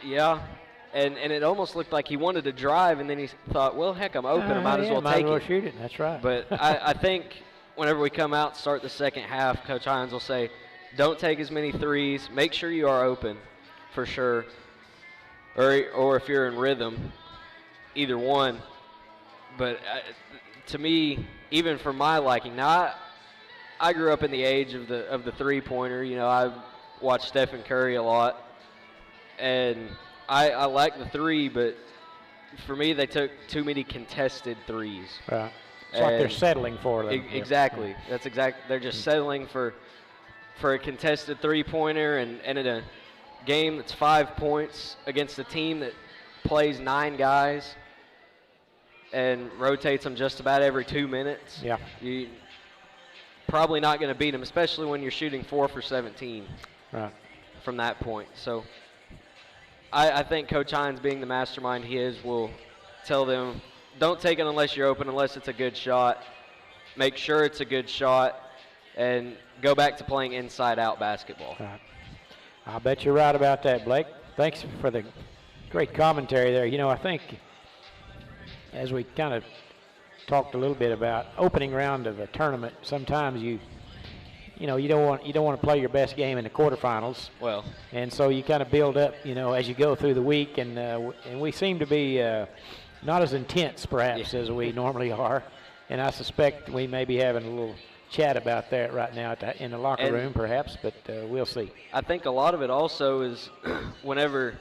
Yeah. And it almost looked like he wanted to drive, and then he thought, well, heck, I'm open. I might as well take it. Shoot it. That's right. But I think whenever we come out and start the second half, Coach Hines will say, don't take as many threes. Make sure you are open for sure. Or if you're in rhythm, either one. But to me, even for my liking, now I grew up in the age of the three-pointer. You know, I watched Stephen Curry a lot. And I like the 3, but for me, they took too many contested threes. Right. It's like they're settling for them. Exactly. Yeah. That's exactly. They're just settling for a contested three-pointer, and in a game that's 5 points against a team that plays 9 guys and rotates them just about every 2 minutes. Yeah. You probably not going to beat them, especially when you're shooting 4 for 17. Right. From that point. So I think Coach Hines, being the mastermind he is, will tell them, don't take it unless you're open, unless it's a good shot. Make sure it's a good shot, and go back to playing inside-out basketball. Right. I'll bet you're right about that, Blake. Thanks for the great commentary there. You know, I think as we kind of talked a little bit about opening round of a tournament, sometimes you don't want to play your best game in the quarterfinals. Well, and so you kind of build up, as you go through the week, and we seem to be not as intense perhaps as we normally are, and I suspect we may be having a little chat about that right now in the locker room perhaps, but we'll see. I think a lot of it also is whenever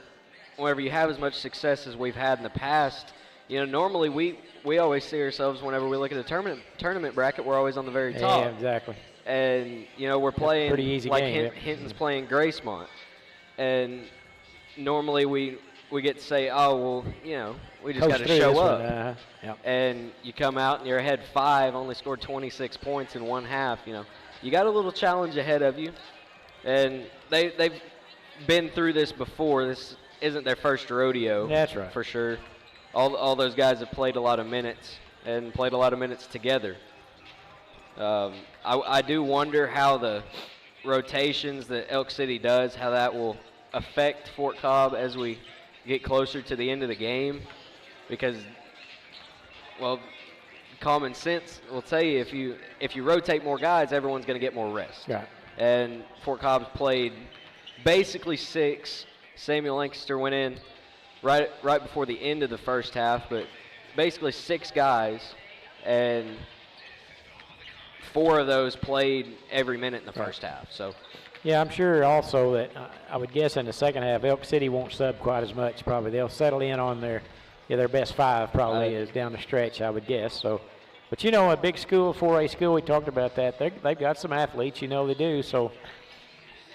you have as much success as we've had in the past, normally we always see ourselves, whenever we look at the tournament bracket, we're always on the very top. Yeah, exactly. And, we're playing pretty easy like game, Hinton's playing Gracemont. And normally we get to say, oh, well, we just got to show up. Yep. And you come out and you're ahead 5, only scored 26 points in one half. You got a little challenge ahead of you. And they've been through this before. This isn't their first rodeo. That's right. For sure. All those guys have played a lot of minutes and played a lot of minutes together. I do wonder how the rotations that Elk City does, how that will affect Fort Cobb as we get closer to the end of the game because, well, common sense will tell you if you rotate more guys, everyone's going to get more rest. Yeah. And Fort Cobb's played basically 6. Samuel Lancaster went in right before the end of the first half, but basically 6 guys, and 4 of those played every minute in the first half. So. Yeah, I'm sure also that I would guess in the second half, Elk City won't sub quite as much. Probably they'll settle in on their best 5 probably is down the stretch, I would guess. So, but you know, a big school, 4A school, we talked about that. They've got some athletes, you know they do. So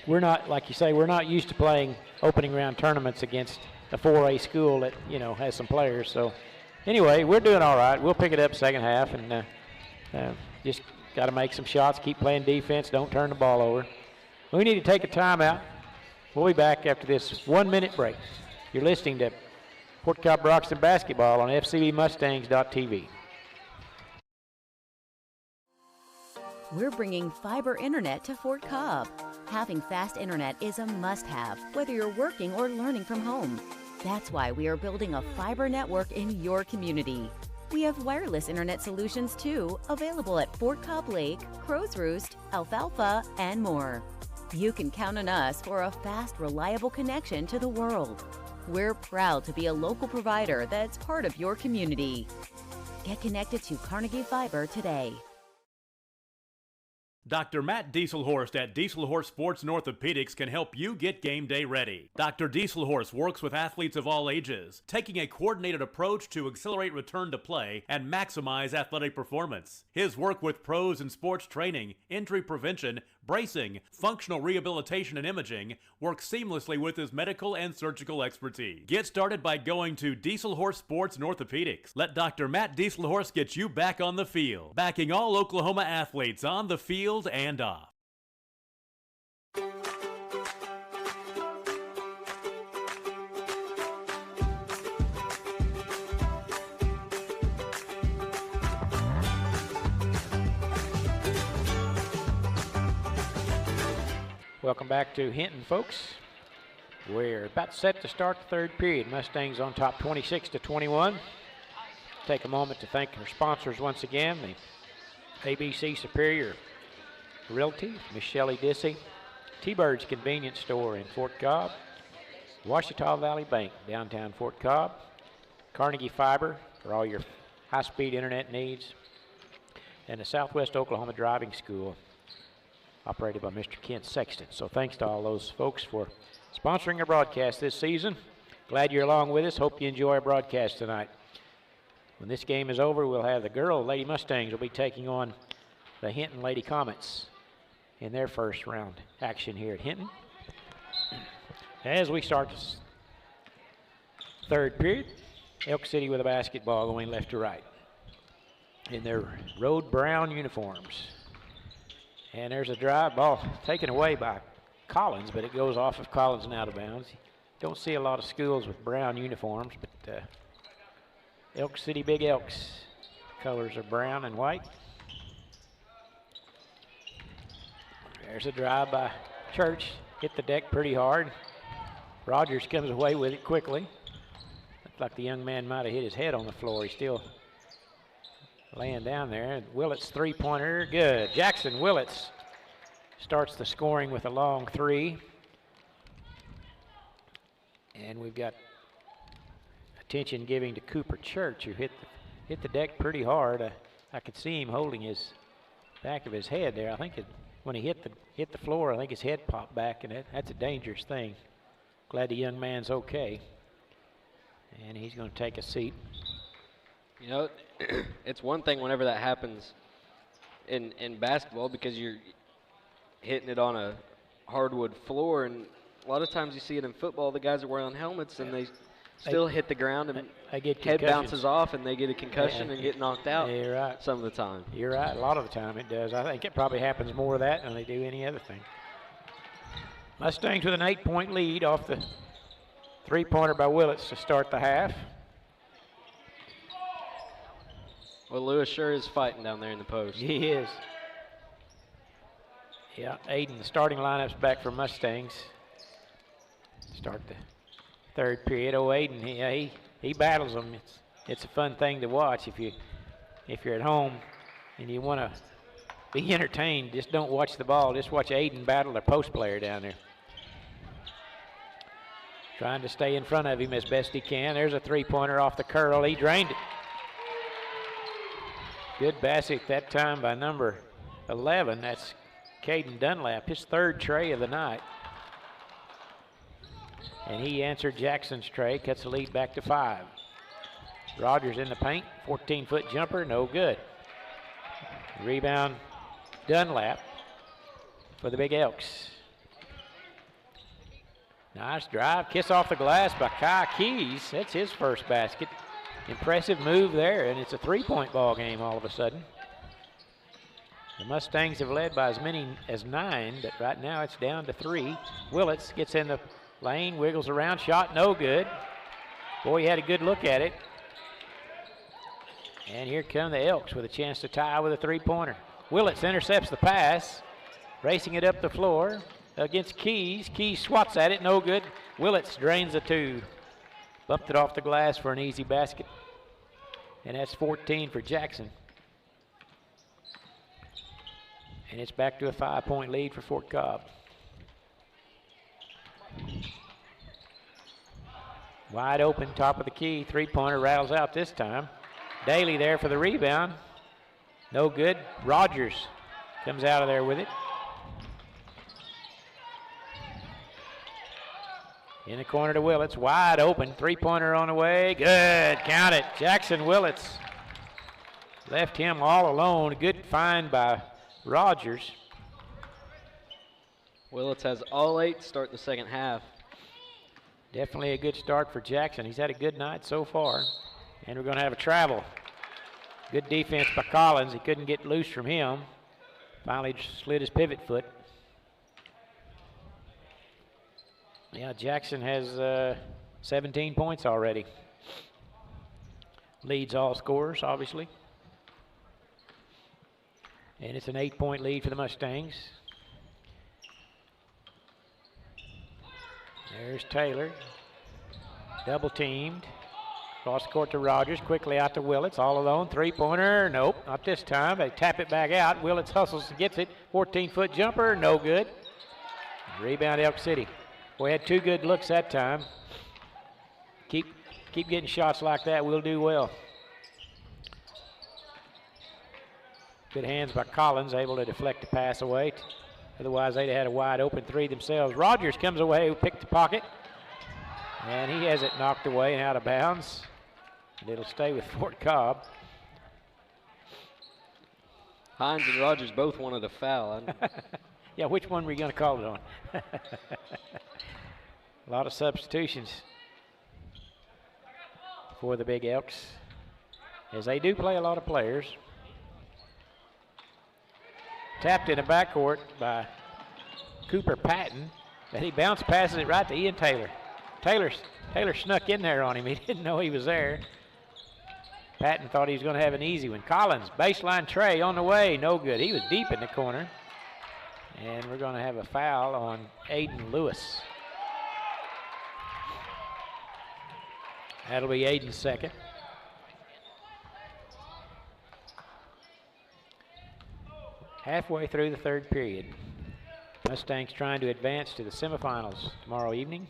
we're not, like you say, we're not used to playing opening round tournaments against a 4A school that, you know, has some players. So anyway, we're doing all right. We'll pick it up second half and just got to make some shots, keep playing defense, don't turn the ball over. We need to take a timeout. We'll be back after this 1-minute break. You're listening to Fort Cobb Broxton basketball on FCBMustangs.tv. We're bringing fiber internet to Fort Cobb. Having fast internet is a must-have, whether you're working or learning from home. That's why we are building a fiber network in your community. We have wireless internet solutions too, available at Fort Cobb Lake, Crow's Roost, Alfalfa, and more. You can count on us for a fast, reliable connection to the world. We're proud to be a local provider that's part of your community. Get connected to Carnegie Fiber today. Dr. Matt Dieselhorst at Dieselhorst Sports and Orthopedics can help you get game day ready. Dr. Dieselhorst works with athletes of all ages, taking a coordinated approach to accelerate return to play and maximize athletic performance. His work with pros in sports training, injury prevention, bracing, functional rehabilitation, and imaging works seamlessly with his medical and surgical expertise. Get started by going to Dieselhorst Sports and Orthopedics. Let Dr. Matt Dieselhorst get you back on the field, backing all Oklahoma athletes on the field and off. Welcome back to Hinton, folks. We're about set to start the third period. Mustangs on top 26-21. Take a moment to thank our sponsors once again, the ABC Superior Realty, Miss Shelley Dissy, T-Bird's Convenience Store in Fort Cobb, Ouachita Valley Bank, downtown Fort Cobb, Carnegie Fiber for all your high-speed internet needs, and the Southwest Oklahoma Driving School, operated by Mr. Kent Sexton. So thanks to all those folks for sponsoring our broadcast this season. Glad you're along with us. Hope you enjoy our broadcast tonight. When this game is over, we'll have the Lady Mustangs will be taking on the Hinton Lady Comets in their first round action here at Hinton. As we start this third period, Elk City with a basketball going left to right in their road brown uniforms. And there's a drive ball taken away by Collins, but it goes off of Collins and out of bounds. Don't see a lot of schools with brown uniforms, but Elk City Big Elks colors are brown and white. There's a drive by Church, hit the deck pretty hard. Rogers comes away with it quickly. Looked like the young man might have hit his head on the floor. He's still laying down there. And Willits three-pointer, good. Jackson Willits starts the scoring with a long three. And we've got attention giving to Cooper Church, who hit the deck pretty hard. I could see him holding his back of his head there. I think when he hit the floor, I think his head popped back, and that's a dangerous thing. Glad the young man's okay. And he's going to take a seat. You know, it's one thing whenever that happens in basketball because you're hitting it on a hardwood floor, and a lot of times you see it in football. The guys are wearing helmets and they still hit the ground and head bounces off and they get a concussion and get knocked out. Yeah, you're right. Some of the time. You're right. A lot of the time it does. I think it probably happens more of that than they do any other thing. Mustangs with an 8-point lead off the three-pointer by Willits to start the half. Well, Lewis sure is fighting down there in the post. He is. Yeah, Aiden, the starting lineup's back for Mustangs. Start the third period. Oh, Aiden, he battles them. It's a fun thing to watch if you're at home and you want to be entertained. Just don't watch the ball. Just watch Aiden battle the post player down there. Trying to stay in front of him as best he can. There's a three-pointer off the curl. He drained it. Good basket that time by number 11. That's Caden Dunlap, his third tray of the night. And he answered Jackson's tray, cuts the lead back to 5. Rogers in the paint, 14-foot jumper, no good. Rebound, Dunlap for the Big Elks. Nice drive, kiss off the glass by Kai Keys. That's his first basket. Impressive move there, and it's a three-point ball game all of a sudden. The Mustangs have led by as many as 9, but right now it's down to 3. Willits gets in the lane, wiggles around, shot no good. Boy, he had a good look at it. And here come the Elks with a chance to tie with a three-pointer. Willits intercepts the pass, racing it up the floor against Keys. Keys swats at it, no good. Willits drains the 2. Bumped it off the glass for an easy basket. And that's 14 for Jackson. And it's back to a 5-point lead for Fort Cobb. Wide open, top of the key. Three-pointer rattles out this time. Daly there for the rebound. No good. Rogers comes out of there with it. In the corner to Willits, wide open, three-pointer on the way, good, count it. Jackson Willits left him all alone. Good find by Rogers. Willits has all 8 to start the second half. Definitely a good start for Jackson. He's had a good night so far. And we're going to have a travel. Good defense by Collins. He couldn't get loose from him. Finally slid his pivot foot. Yeah, Jackson has 17 points already. Leads all scorers, obviously. And it's an 8-point lead for the Mustangs. There's Taylor. Double teamed. Cross court to Rogers. Quickly out to Willits. All alone. Three-pointer. Nope, not this time. They tap it back out. Willits hustles and gets it. 14-foot jumper. No good. Rebound Elk City. We had 2 good looks that time. Keep getting shots like that. We'll do well. Good hands by Collins, able to deflect the pass away. Otherwise, they'd have had a wide open 3 themselves. Rogers comes away, picked the pocket. And he has it knocked away and out of bounds. And it'll stay with Fort Cobb. Hines and Rogers both wanted a foul. Yeah, which one were you going to call it on? A lot of substitutions for the Big Elks, as they do play a lot of players. Tapped in the backcourt by Cooper Patton, but he bounce passes it right to Ian Taylor. Taylor snuck in there on him. He didn't know he was there. Patton thought he was going to have an easy one. Collins, baseline tray on the way, no good. He was deep in the corner. And we're going to have a foul on Aiden Lewis. That'll be Aiden's second. Halfway through the third period. Mustangs trying to advance to the semifinals tomorrow evening.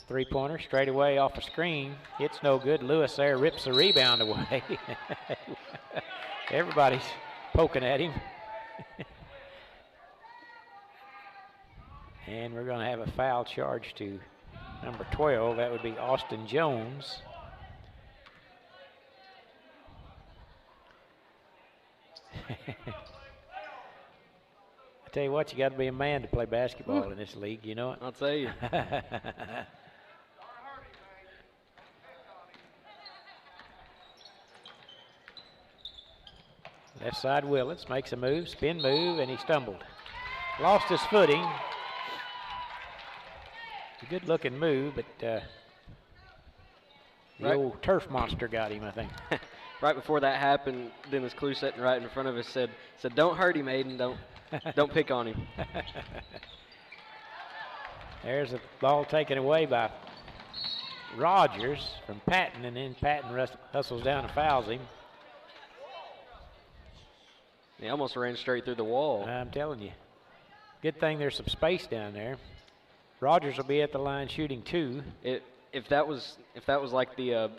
Three-pointer straight away off a screen. It's no good. Lewis there rips the rebound away. Everybody's poking at him. And we're going to have a foul charge to number 12. That would be Austin Jones. I tell you what, you got to be a man to play basketball in this league, you know it? I'll tell you. Left side Willits makes a move, spin move, and he stumbled. Lost his footing. A good looking move, but the old turf monster got him, I think. right before that happened, Dennis Clue sitting right in front of us said, "Don't hurt him, Aiden. Don't pick on him." There's a ball taken away by Rogers from Patton, and then Patton hustles down and fouls him. He almost ran straight through the wall. I'm telling you. Good thing there's some space down there. Rogers will be at the line shooting 2. If that was like the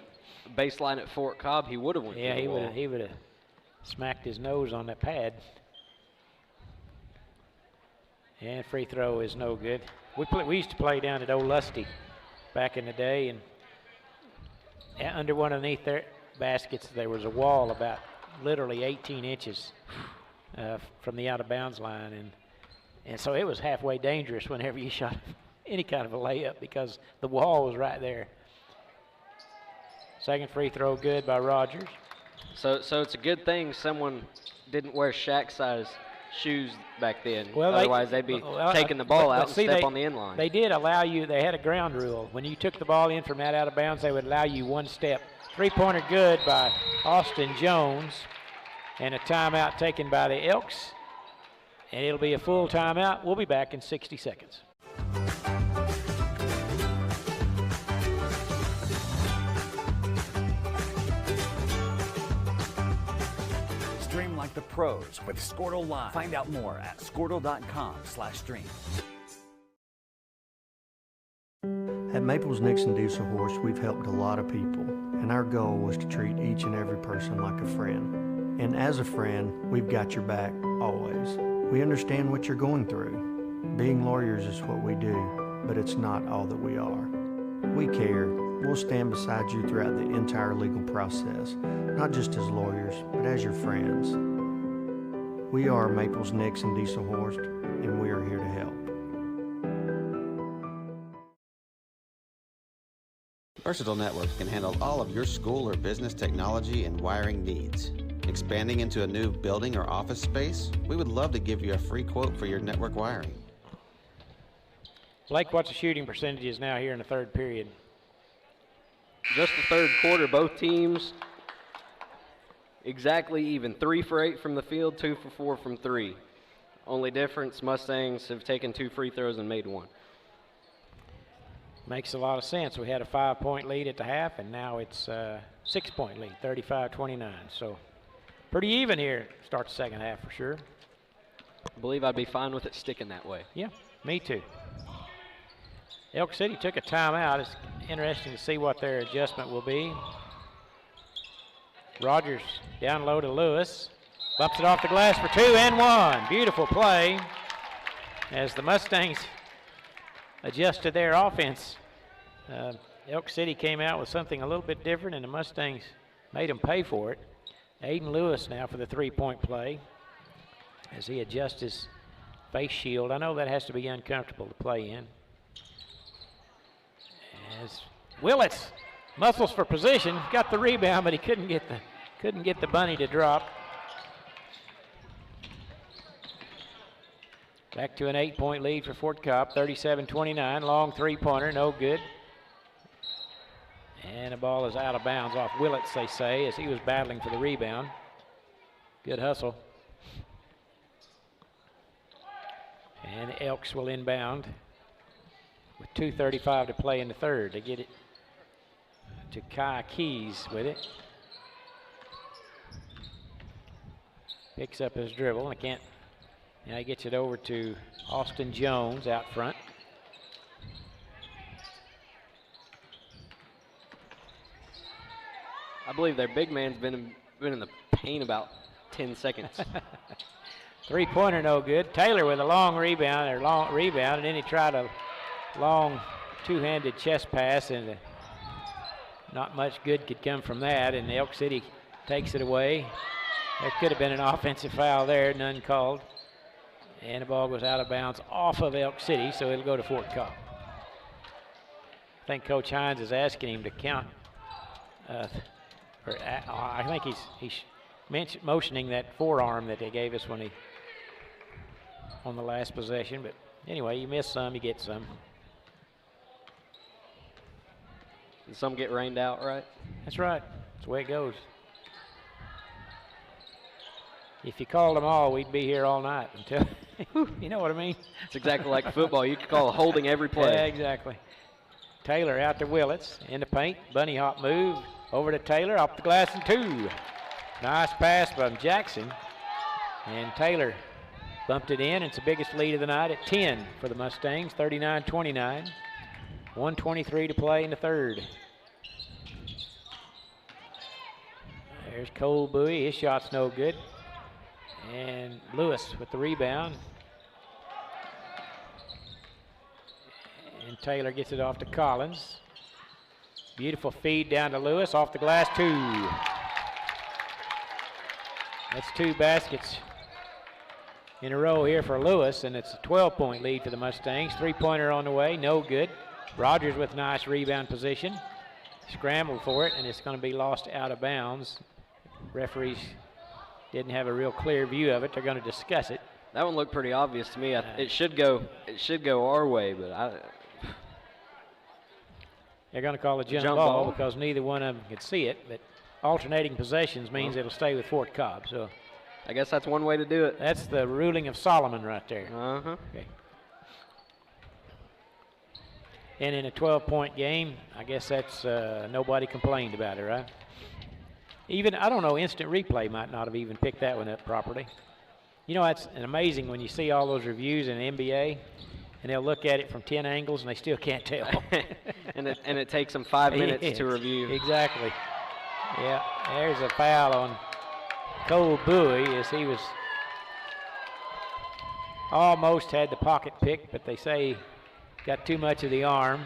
baseline at Fort Cobb, he would have went. Yeah, through the wall. he would have smacked his nose on that pad. And free throw is no good. We used to play down at Old Lusty back in the day, and under one underneath their baskets there was a wall about literally 18 inches from the out of bounds line, and so it was halfway dangerous whenever you shot any kind of a layup because the wall was right there. Second free throw good by Rogers. So it's a good thing someone didn't wear Shaq size shoes back then. Well, otherwise they'd be taking the ball out and step on the in line. They did allow you, they had a ground rule. When you took the ball in from that out of bounds, they would allow you one step. Three-pointer good by Austin Jones, and a timeout taken by the Elks. And it'll be a full timeout. We'll be back in 60 seconds. Stream like the pros with Squirtle Live. Find out more at squirtle.com/stream. At Maples Nixon Diesel Horse, we've helped a lot of people, and our goal was to treat each and every person like a friend. And as a friend, we've got your back, always. We understand what you're going through. Being lawyers is what we do, but it's not all that we are. We care. We'll stand beside you throughout the entire legal process, not just as lawyers, but as your friends. We are Maples Nixon Diesel Horse, and we are here to help. Versatile Networks can handle all of your school or business technology and wiring needs. Expanding into a new building or office space? We would love to give you a free quote for your network wiring. Blake, what's the shooting percentages now here in the third period? Just the third quarter, both teams exactly even. 3 for 8 from the field, 2 for 4 from 3. Only difference, Mustangs have taken 2 free throws and made 1. Makes a lot of sense. We had a 5-point lead at the half, and now it's a 6-point lead, 35-29. So pretty even here. Start the second half for sure. I believe I'd be fine with it sticking that way. Yeah, me too. Elk City took a timeout. It's interesting to see what their adjustment will be. Rogers down low to Lewis. Bumps it off the glass for 2 and 1. Beautiful play as the Mustangs adjusted their offense. Elk City came out with something a little bit different, and the Mustangs made them pay for it. Aiden Lewis now for the three-point play as he adjusts his face shield. I know that has to be uncomfortable to play in. As Willits muscles for position, got the rebound, but he couldn't get the bunny to drop. Back to an 8-point lead for Fort Cobb, 37-29. Long three-pointer, no good. And the ball is out of bounds off Willits, they say, as he was battling for the rebound. Good hustle. And the Elks will inbound with 2:35 to play in the third. They get it to Kai Keys with it. Picks up his dribble. Now he gets it over to Austin Jones out front. I believe their big man's been in the paint about 10 seconds. Three-pointer no good. Taylor with a long rebound, and then he tried a long two-handed chest pass, and not much good could come from that, and Elk City takes it away. There could have been an offensive foul there, none called. And the ball goes out of bounds off of Elk City, so it'll go to Fort Cobb. I think Coach Hines is asking him to count. I think he's motioning that forearm that they gave us on the last possession. But anyway, you miss some, you get some. And some get rained out, right? That's right. That's the way it goes. If you called them all, we'd be here all night until, you know what I mean? It's exactly like football. You could call holding every play. Yeah, exactly. Taylor out to Willits, in the paint, bunny hop move, over to Taylor, off the glass and 2. Nice pass from Jackson, and Taylor bumped it in. It's the biggest lead of the night at 10 for the Mustangs, 39-29. 1:23 to play in the third. There's Cole Bowie, his shot's no good. And Lewis with the rebound. And Taylor gets it off to Collins. Beautiful feed down to Lewis, off the glass, 2. That's 2 baskets in a row here for Lewis, and it's a 12-point lead for the Mustangs. 3-pointer on the way, no good. Rogers with nice rebound position. Scrambled for it, and it's going to be lost out of bounds. Referees didn't have a real clear view of it. They're going to discuss it. That one looked pretty obvious to me. It should go our way, but they're going to call a jump ball because neither one of them could see it. But alternating possessions means it'll stay with Fort Cobb. So I guess that's one way to do it. That's the ruling of Solomon right there. Okay. And in a 12-point game, I guess that's nobody complained about it, right? Even, I don't know, instant replay might not have even picked that one up properly. You know, that's amazing when you see all those reviews in the NBA, and they'll look at it from 10 angles, and they still can't tell. and it takes them 5 minutes to review. Exactly. Yeah, there's a foul on Cole Bowie as he was almost had the pocket pick, but they say got too much of the arm.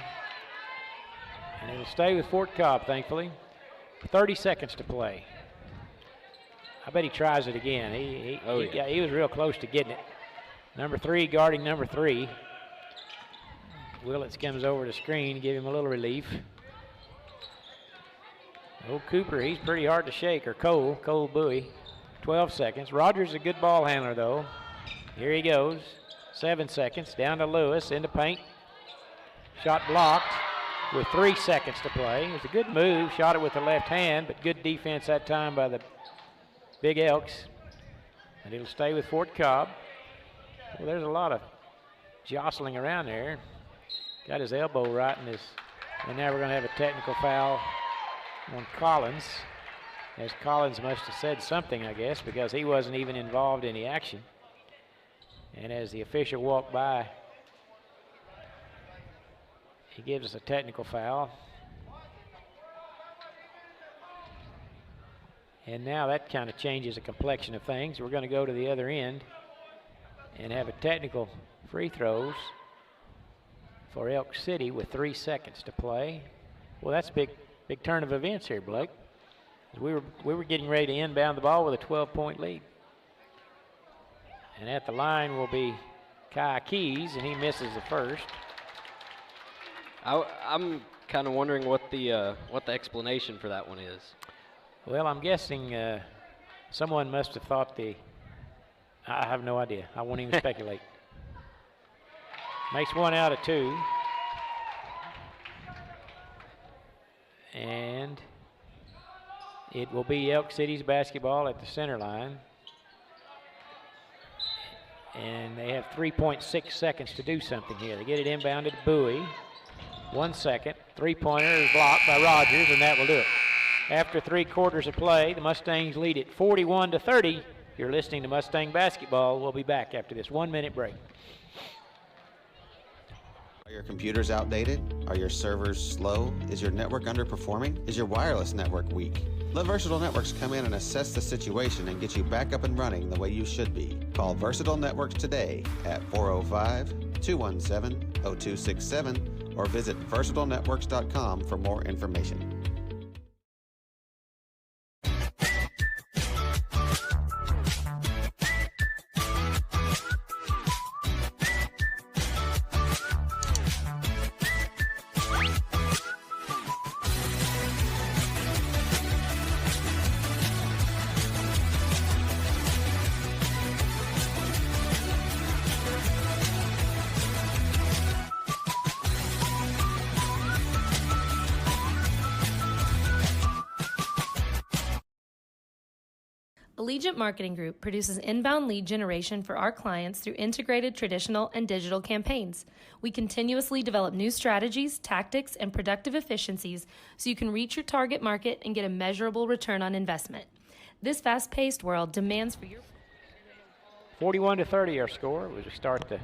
And it'll stay with Fort Cobb, thankfully. 30 seconds to play. I bet he tries it again. He was real close to getting it. Number 3 guarding number 3. Willits comes over the screen, give him a little relief. Old Cooper, he's pretty hard to shake, or Cole Bowie. 12 seconds. Rogers is a good ball handler, though. Here he goes. 7 seconds. Down to Lewis in the paint. Shot blocked with 3 seconds to play. It was a good move. Shot it with the left hand, but good defense that time by the Big Elks. And it'll stay with Fort Cobb. Well, there's a lot of jostling around there. Got his elbow right in his. And now we're going to have a technical foul on Collins. As Collins must have said something, I guess, because he wasn't even involved in the action. And as the official walked by, he gives us a technical foul. And now that kind of changes the complexion of things. We're going to go to the other end and have a technical free throws for Elk City with 3 seconds to play. Well, that's a big turn of events here, Blake. We were getting ready to inbound the ball with a 12-point lead. And at the line will be Kai Keys, and he misses the first. I'm kind of wondering what the explanation for that one is. Well, I'm guessing someone must have thought I have no idea. I won't even speculate. Makes 1 out of 2. And it will be Elk City's basketball at the center line. And they have 3.6 seconds to do something here. They get it inbounded to Bowie. 1 second. 3-pointer is blocked by Rogers, and that will do it. After 3 quarters of play, the Mustangs lead it 41-30. You're listening to Mustang Basketball. We'll be back after this 1-minute break. Are your computers outdated? Are your servers slow? Is your network underperforming? Is your wireless network weak? Let Versatile Networks come in and assess the situation and get you back up and running the way you should be. Call Versatile Networks today at 405-217-0267 or visit versatilenetworks.com for more information. Allegiant Marketing Group produces inbound lead generation for our clients through integrated traditional and digital campaigns. We continuously develop new strategies, tactics, and productive efficiencies so you can reach your target market and get a measurable return on investment. This fast-paced world demands for your 41-30 our score as we start the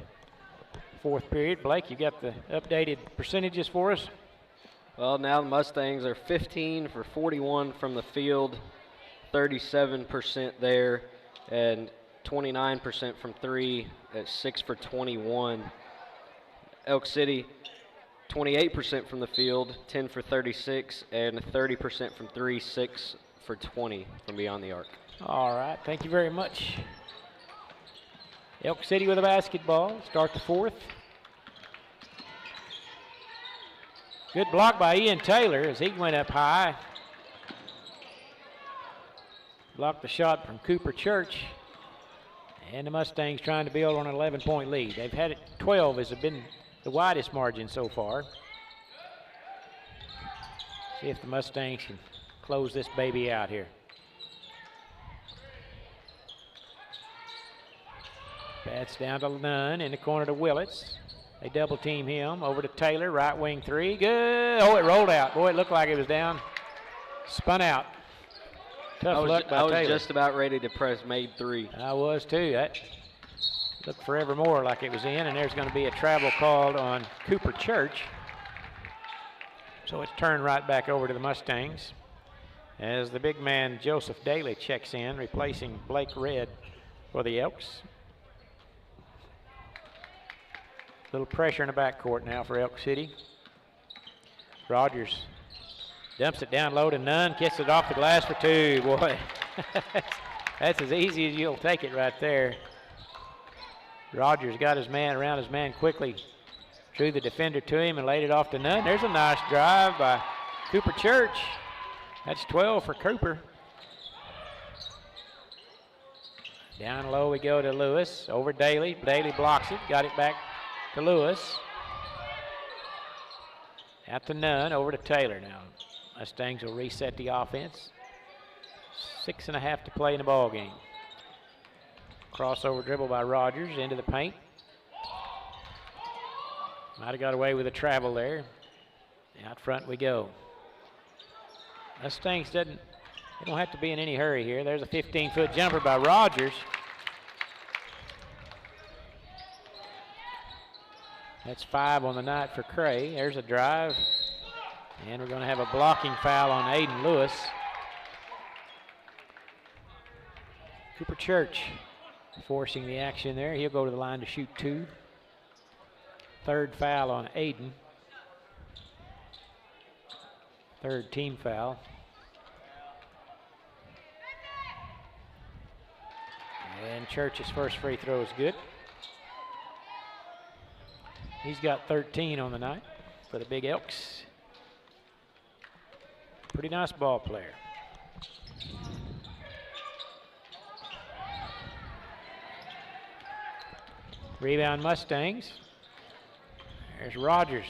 fourth period. Blake, you got the updated percentages for us? Well, now the Mustangs are 15 for 41 from the field, 37% there, and 29% from three at 6 for 21. Elk City, 28% from the field, 10 for 36, and 30% from three, 6 for 20 from beyond the arc. All right, thank you very much. Elk City with a basketball, start the fourth. Good block by Ian Taylor as he went up high. Blocked the shot from Cooper Church. And the Mustangs trying to build on an 11-point lead. They've had it 12 has been the widest margin so far. See if the Mustangs can close this baby out here. Pass down to Nunn in the corner to Willits. They double team him over to Taylor, right wing three. Good. Oh, it rolled out. Boy, it looked like it was down. Spun out. Tough luck by Taylor. I was just about ready to press made three. I was too. That looked forevermore like it was in, and there's going to be a travel called on Cooper Church. So it's turned right back over to the Mustangs as the big man Joseph Daly checks in, replacing Blake Red for the Elks. Little pressure in the backcourt now for Elk City. Rogers dumps it down low to Nunn, gets it off the glass for two. Boy, that's as easy as you'll take it right there. Rogers got his man around his man quickly, drew the defender to him and laid it off to Nunn. There's a nice drive by Cooper Church. That's 12 for Cooper. Down low we go to Lewis, over Daly. Daly blocks it, got it back to Lewis. Out to Nunn, over to Taylor now. Mustangs will reset the offense. 6.5 to play in the ball game. Crossover dribble by Rogers into the paint. Might have got away with a travel there. Out front we go. Mustangs they don't have to be in any hurry here. There's a 15-foot jumper by Rogers. That's 5 on the night for Cray. There's a drive. And we're going to have a blocking foul on Aiden Lewis. Cooper Church forcing the action there. He'll go to the line to shoot 2. Third foul on Aiden. Third team foul. And Church's first free throw is good. He's got 13 on the night for the Big Elks. Pretty nice ball player. Rebound Mustangs. There's Rogers.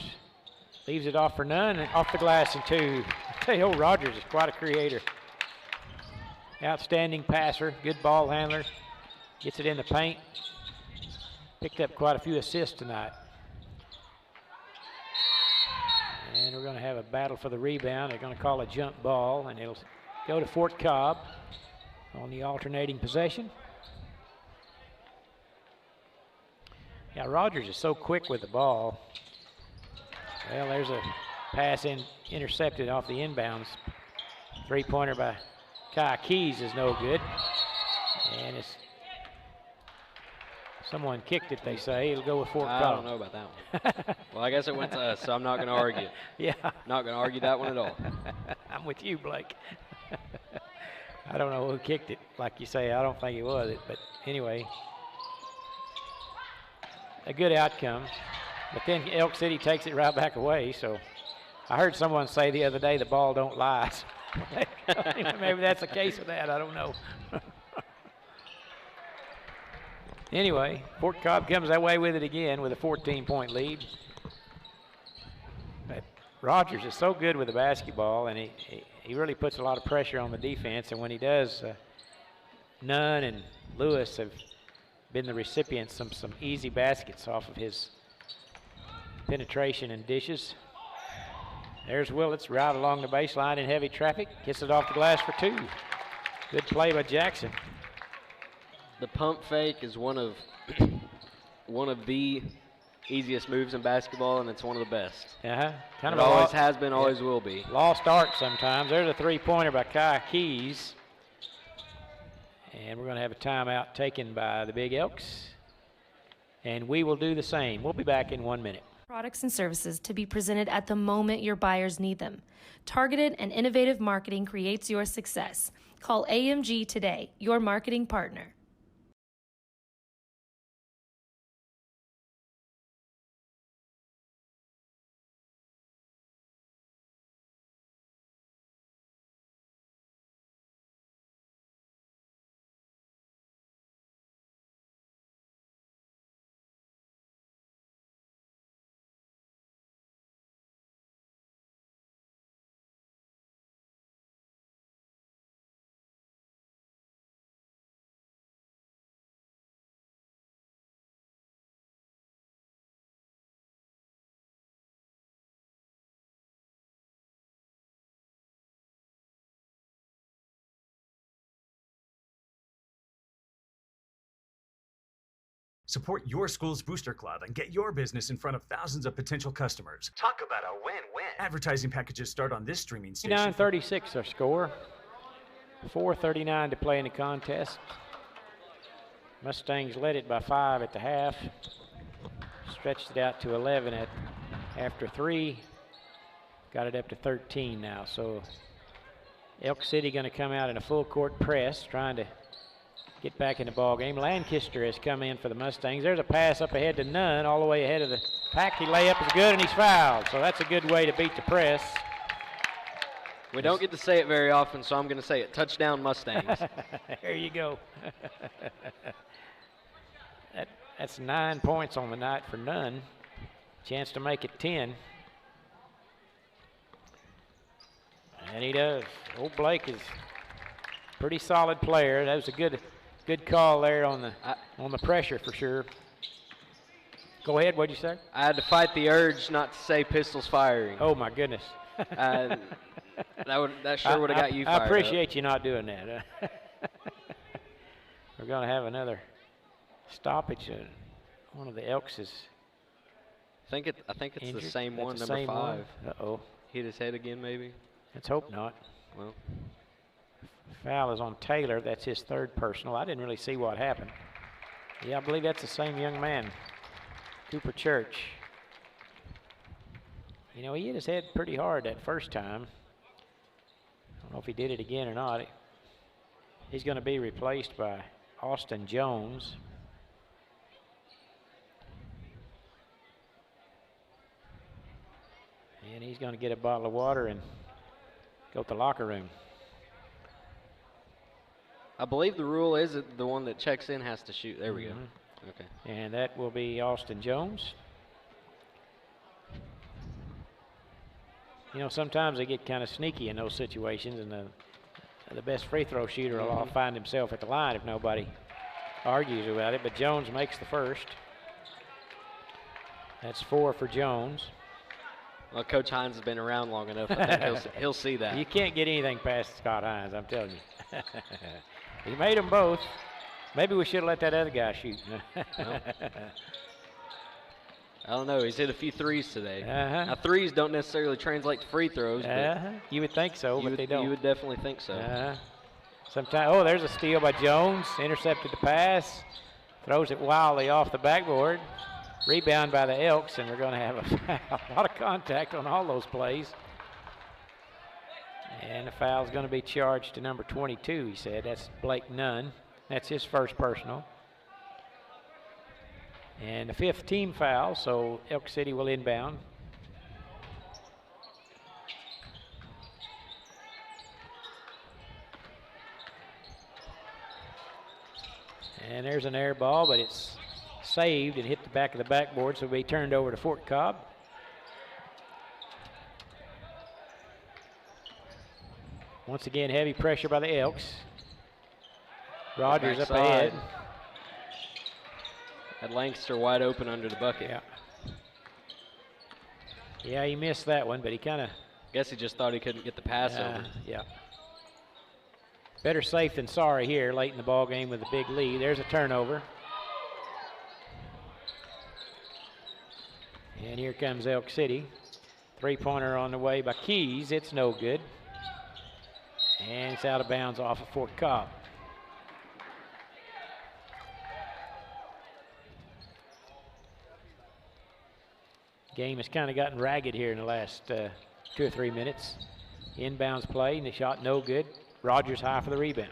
Leaves it off for Nunn and off the glass and 2. Hey, old Rogers is quite a creator. Outstanding passer, good ball handler. Gets it in the paint. Picked up quite a few assists tonight. And we're going to have a battle for the rebound. They're going to call a jump ball, and it'll go to Fort Cobb on the alternating possession. Yeah, Rogers is so quick with the ball. Well, there's a pass intercepted off the inbounds. Three-pointer by Kai Keys is no good. And it's someone kicked it, they say. It'll go with Fort Cobb. I don't know about that one. Well, I guess it went to us, so I'm not going to argue. Yeah. Not going to argue that one at all. I'm with you, Blake. I don't know who kicked it. Like you say, I don't think it was it. But anyway, a good outcome. But then Elk City takes it right back away. So I heard someone say the other day the ball don't lie. Maybe that's the case of that. I don't know. Anyway, Fort Cobb comes that way with it again with a 14-point lead. But Rogers is so good with the basketball, and he really puts a lot of pressure on the defense. And when he does, Nunn and Lewis have been the recipients of some easy baskets off of his penetration and dishes. There's Willits right along the baseline in heavy traffic. Gets it off the glass for 2. Good play by Jackson. The pump fake is one of the easiest moves in basketball, and it's one of the best. Kind of always has been, always will be. Lost art sometimes. There's a three-pointer by Kai Keys. And we're going to have a timeout taken by the Big Elks. And we will do the same. We'll be back in 1 minute. Products and services to be presented at the moment your buyers need them. Targeted and innovative marketing creates your success. Call AMG today, your marketing partner. Support your school's booster club and get your business in front of thousands of potential customers. Talk about a win-win. Advertising packages start on this streaming station. 9:36 our score. 4:39 to play in the contest. Mustangs led it by 5 at the half. Stretched it out to 11 after 3. Got it up to 13 now. So Elk City going to come out in a full court press, trying to get back in the ball game. Lancaster has come in for the Mustangs. There's a pass up ahead to Nunn, all the way ahead of the pack. He layup is good, and he's fouled. So that's a good way to beat the press. We don't get to say it very often, so I'm going to say it. Touchdown, Mustangs. There you go. That's 9 points on the night for Nunn. Chance to make it 10. And he does. Old Blake is a pretty solid player. That was a good call there on the pressure for sure. Go ahead. What'd you say? I had to fight the urge not to say pistols firing. Oh my goodness. That sure would have got you fired. I appreciate you not doing that. We're going to have another stoppage. One of the Elks is. I think it's injured. the same one, That's number 5. Uh-oh. Hit his head again, maybe. Let's hope not. Well. Foul is on Taylor. That's his 3rd personal. I didn't really see what happened. Yeah, I believe that's the same young man, Cooper Church. You know, he hit his head pretty hard that first time. I don't know if he did it again or not. He's going to be replaced by Austin Jones. And he's going to get a bottle of water and go to the locker room. I believe the rule is that the one that checks in has to shoot. There we go. Okay. And that will be Austin Jones. You know, sometimes they get kind of sneaky in those situations, and the best free throw shooter will find himself at the line if nobody argues about it. But Jones makes the first. That's 4 for Jones. Well, Coach Hines has been around long enough. I think he'll see that. You can't get anything past Scott Hines, I'm telling you. He made them both. Maybe we should have let that other guy shoot. I don't know. He's hit a few threes today. Now, threes don't necessarily translate to free throws. But you would think so, but they don't. You would definitely think so. Sometimes, there's a steal by Jones. Intercepted the pass. Throws it wildly off the backboard. Rebound by the Elks, and we're going to have a foul. A lot of contact on all those plays. And the foul is going to be charged to number 22, he said. That's Blake Nunn. That's his 1st personal. And the 5th team foul, so Elk City will inbound. And there's an air ball, but it's saved and hit the back of the backboard, so it'll be turned over to Fort Cobb. Once again, heavy pressure by the Elks. Rogers up ahead. Had Lancaster wide open under the bucket. Yeah. Yeah, he missed that one, but he kind of... Guess he just thought he couldn't get the pass over. Yeah. Better safe than sorry here late in the ball game with a big lead. There's a turnover. And here comes Elk City. Three-pointer on the way by Keys. It's no good. And it's out of bounds off of Fort Cobb. Game has kind of gotten ragged here in the last 2 or 3 minutes. Inbounds play, and the shot no good. Rogers high for the rebound.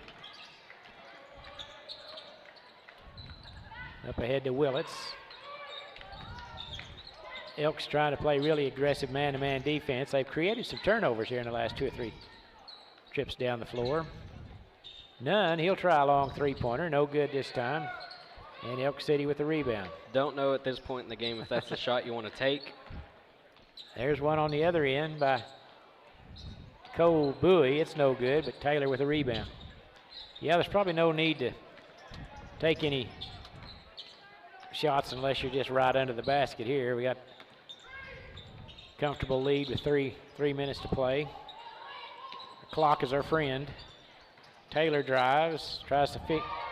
Up ahead to Willits. Elk's trying to play really aggressive man-to-man defense. They've created some turnovers here in the last 2 or 3 trips down the floor. None. He'll try a long three-pointer. No good this time. And Elk City with the rebound. Don't know at this point in the game if that's the shot you want to take. There's one on the other end by Cole Bowie. It's no good, but Taylor with a rebound. Yeah, there's probably no need to take any shots unless you're just right under the basket here. We got comfortable lead with three minutes to play. The clock is our friend. Taylor drives, tries to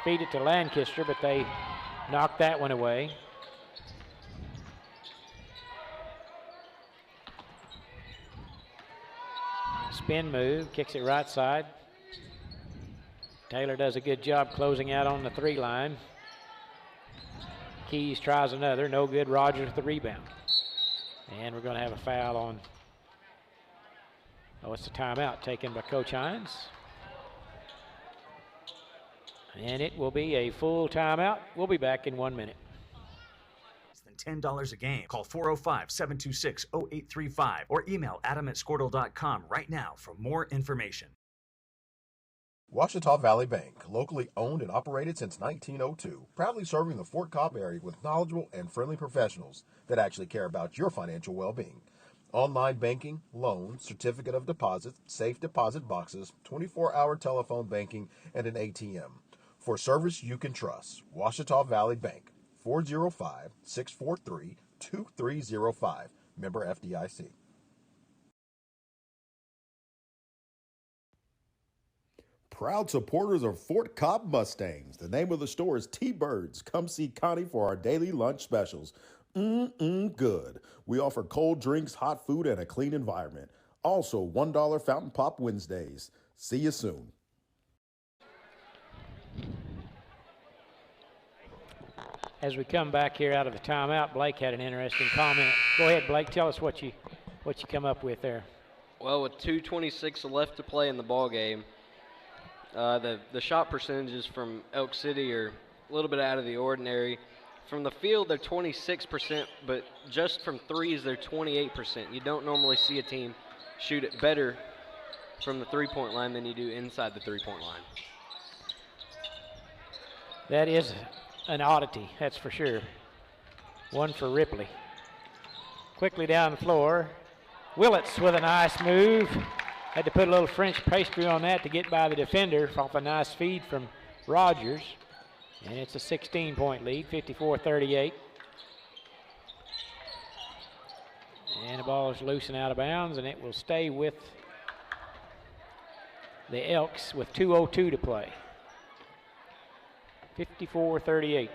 feed it to Lancaster, but they knocked that one away. Spin move, kicks it right side. Taylor does a good job closing out on the 3 line. Keys tries another, no good. Rogers with the rebound. And we're going to have a foul on, it's a timeout taken by Coach Hines. And it will be a full timeout. We'll be back in 1 minute. Less than $10 a game. Call 405-726-0835 or email adam@squirtle.com right now for more information. Ouachita Valley Bank, locally owned and operated since 1902, proudly serving the Fort Cobb area with knowledgeable and friendly professionals that actually care about your financial well-being. Online banking, loans, certificate of deposit, safe deposit boxes, 24-hour telephone banking, and an ATM. For service you can trust, Ouachita Valley Bank, 405-643-2305, member FDIC. Proud supporters of Fort Cobb Mustangs. The name of the store is T-Birds. Come see Connie for our daily lunch specials. Good. We offer cold drinks, hot food, and a clean environment. Also, $1 Fountain Pop Wednesdays. See you soon. As we come back here out of the timeout, Blake had an interesting comment. Go ahead, Blake. Tell us what you come up with there. Well, with 2:26 left to play in the ball game, the shot percentages from Elk City are a little bit out of the ordinary. From the field, they're 26%, but just from threes, they're 28%. You don't normally see a team shoot it better from the three-point line than you do inside the three-point line. That is an oddity, that's for sure. One for Ripley. Quickly down the floor. Willits with a nice move. Had to put a little French pastry on that to get by the defender off a nice feed from Rogers. And it's a 16-point lead, 54-38. And the ball is loose and out of bounds, and it will stay with the Elks with 2:02 to play. 54-38.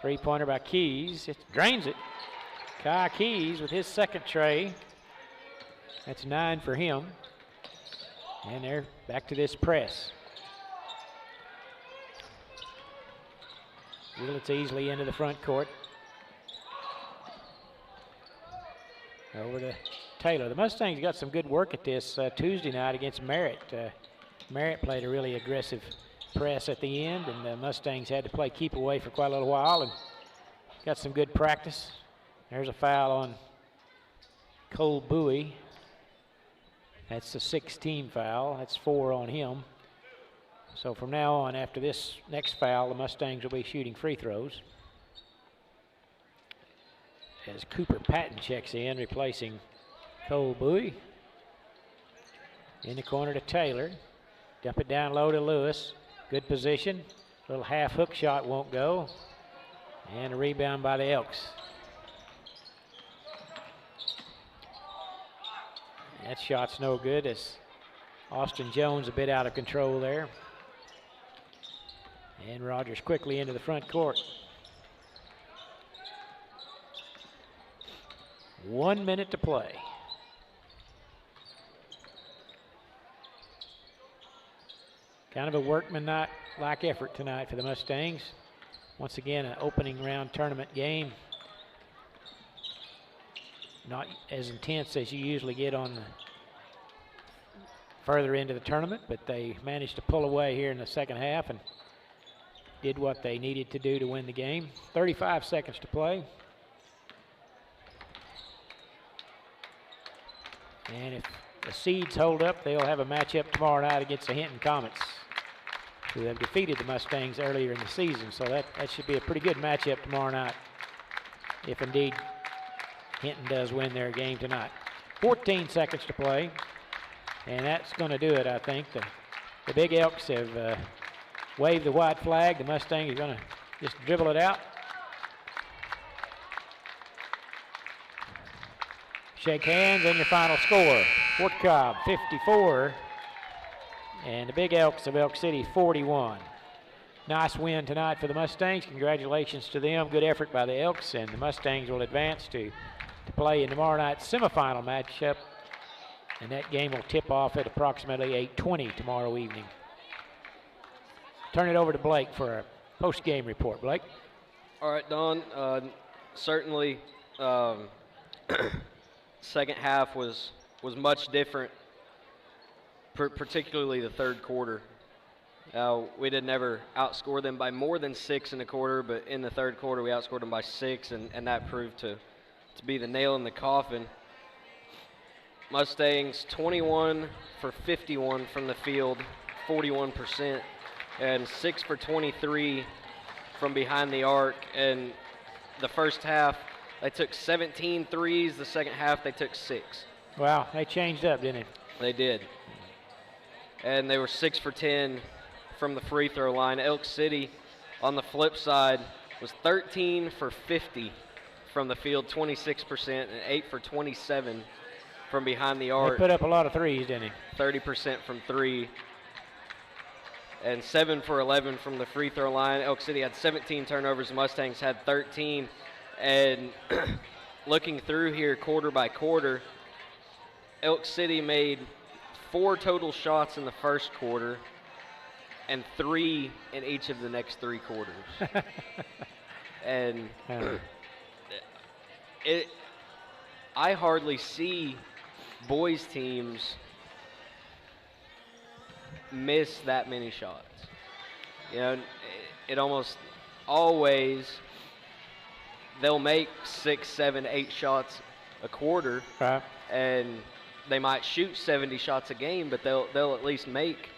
Three-pointer by Keys. It drains it. Kai Keys with his second tray. That's 9 for him. And they're back to this press. Willits easily into the front court. Over to Taylor. The Mustangs got some good work at this Tuesday night against Merritt. Merritt played a really aggressive press at the end, and the Mustangs had to play keep away for quite a little while and got some good practice. There's a foul on Cole Bowie. That's the 6th-team foul. That's 4 on him. So from now on, after this next foul, the Mustangs will be shooting free throws. as Cooper Patton checks in, replacing Cole Bowie. In the corner to Taylor. Dump it down low to Lewis. Good position. Little half hook shot won't go. And a rebound by the Elks. That shot's no good as Austin Jones a bit out of control there. And Rogers quickly into the front court. 1 minute to play. Kind of a workman-like effort tonight for the Mustangs. Once again, an opening round tournament game. Not as intense as you usually get on the further into the tournament, but they managed to pull away here in the second half and did what they needed to do to win the game. 35 seconds to play. And if the Seeds hold up, they'll have a matchup tomorrow night against the Hinton Comets, who have defeated the Mustangs earlier in the season. So that should be a pretty good matchup tomorrow night, if indeed Hinton does win their game tonight. 14 seconds to play, and that's going to do it, I think. The Big Elks have waved the white flag. The Mustangs are going to just dribble it out. Shake hands, and your final score. Fort Cobb 54, and the Big Elks of Elk City 41. Nice win tonight for the Mustangs. Congratulations to them. Good effort by the Elks, and the Mustangs will advance to play in tomorrow night's semifinal matchup, and that game will tip off at approximately 8:20 tomorrow evening. Turn it over to Blake for a post-game report. Blake? All right, Don. Certainly, second half was much different, particularly the third quarter. We didn't ever outscore them by more than 6 in the quarter, but in the third quarter we outscored them by 6, and that proved to be the nail in the coffin. Mustangs 21 for 51 from the field, 41%, and 6 for 23 from behind the arc. And the first half, they took 17 threes. The second half, they took 6. Wow, they changed up, didn't they? They did. And they were 6 for 10 from the free throw line. Elk City, on the flip side, was 13 for 50 from the field, 26%, and 8 for 27 from behind the arc. They put up a lot of threes, didn't he? 30% from 3. And 7 for 11 from the free throw line. Elk City had 17 turnovers. The Mustangs had 13. And looking through here quarter by quarter, Elk City made 4 total shots in the first quarter and 3 in each of the next 3 quarters. And I hardly see boys teams miss that many shots. You know, it almost always, they'll make 6, 7, 8 shots a quarter, right, and they might shoot 70 shots a game, but they'll at least make,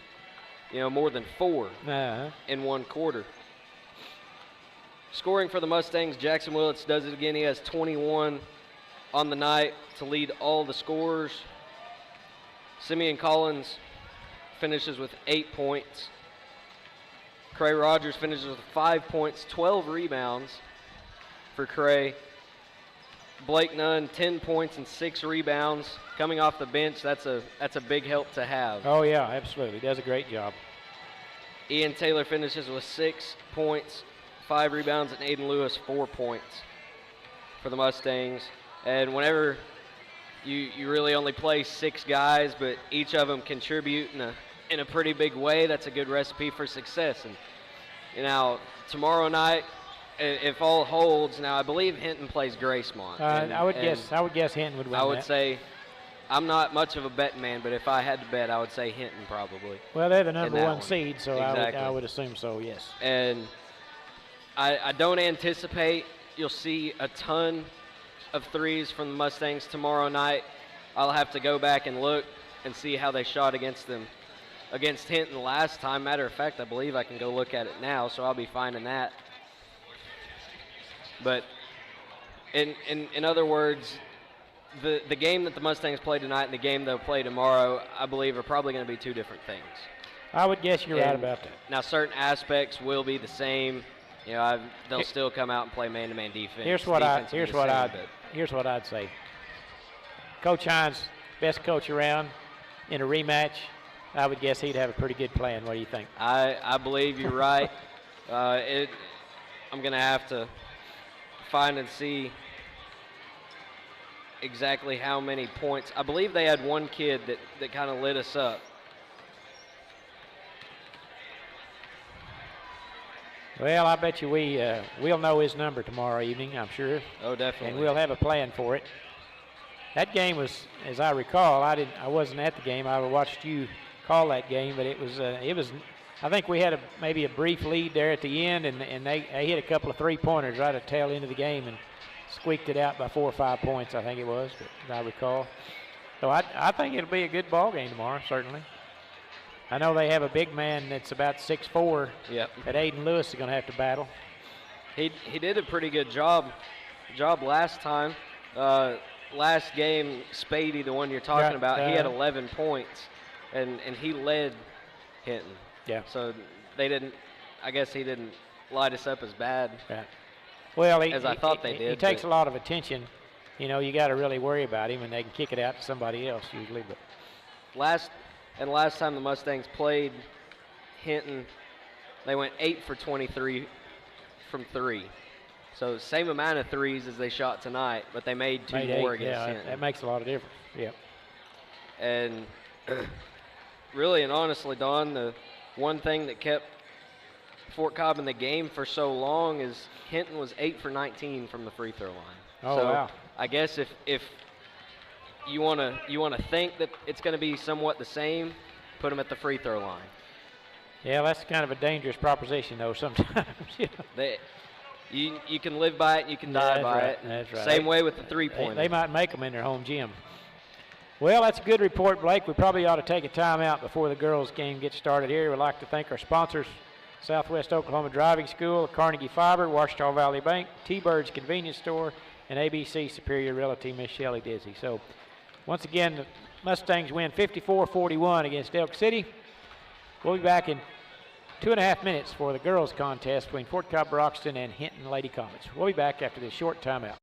you know, more than 4 in one quarter. Scoring for the Mustangs, Jackson Willits does it again. He has 21 on the night to lead all the scorers. Simeon Collins finishes with 8 points. Cray Rogers finishes with 5 points, 12 rebounds for Cray. Blake Nunn, 10 points and 6 rebounds. Coming off the bench, that's a big help to have. Oh, yeah, absolutely. Does a great job. Ian Taylor finishes with 6 points, 5 rebounds, and Aiden Lewis 4 points for the Mustangs. And whenever you really only play 6 guys, but each of them contribute in a pretty big way, that's a good recipe for success. And you know, tomorrow night, if all holds, now I believe Hinton plays Gracemont. I would guess Hinton would win. I would say, I'm not much of a betting man, but if I had to bet, I would say Hinton probably. Well, they're the number 1 seed, so exactly. I would assume so, yes. And I don't anticipate you'll see a ton of threes from the Mustangs tomorrow night. I'll have to go back and look and see how they shot against them against Hinton last time. Matter of fact, I believe I can go look at it now, so I'll be finding that. But In other words, the game that the Mustangs play tonight and the game they'll play tomorrow, I believe, are probably going to be two different things. I would guess you're right about that. Now, certain aspects will be the same. You know, they'll still come out and play man-to-man defense. Here's what I'd say. Coach Hines, best coach around, in a rematch, I would guess he'd have a pretty good plan. What do you think? I believe you're right. I'm going to have to find and see exactly how many points. I believe they had one kid that kind of lit us up. Well, I bet you we'll know his number tomorrow evening, I'm sure. Oh, definitely. And we'll have a plan for it. That game was, as I recall, I wasn't at the game. I watched you call that game, but it was. I think we had maybe a brief lead there at the end, and they hit a couple of three-pointers right at the tail end of the game and squeaked it out by 4 or 5 points, I think it was, but I recall. So I think it'll be a good ball game tomorrow, certainly. I know they have a big man that's about 6'4". Yep. That Aiden Lewis is going to have to battle. He did a pretty good job last time. Last game, Spady, the one you're talking about, he had 11 points, and he led Hinton. Yeah. So I guess he didn't light us up as bad as I thought they did. He takes a lot of attention. You know, you got to really worry about him, and they can kick it out to somebody else usually. But last time the Mustangs played Hinton, they went 8 for 23 from 3. So same amount of threes as they shot tonight, but they made 2 more against Hinton. That makes a lot of difference. Yeah. And really and honestly, Don, the one thing that kept Fort Cobb in the game for so long is Hinton was 8 for 19 from the free throw line. Oh, so wow. I guess if you want to think that it's going to be somewhat the same, put them at the free throw line. Yeah, that's kind of a dangerous proposition, though, sometimes. You can live by it, you can die by it. That's right. Same way with the three-pointer. They might make them in their home gym. Well, that's a good report, Blake. We probably ought to take a timeout before the girls' game gets started here. We'd like to thank our sponsors, Southwest Oklahoma Driving School, Carnegie Fiber, Ouachita Valley Bank, T-Birds Convenience Store, and ABC Superior Realty, Miss Shelley Dizzy. So, once again, the Mustangs win 54-41 against Elk City. We'll be back in 2.5 minutes for the girls' contest between Fort Cobb Broxton and Hinton Lady Comets. We'll be back after this short timeout.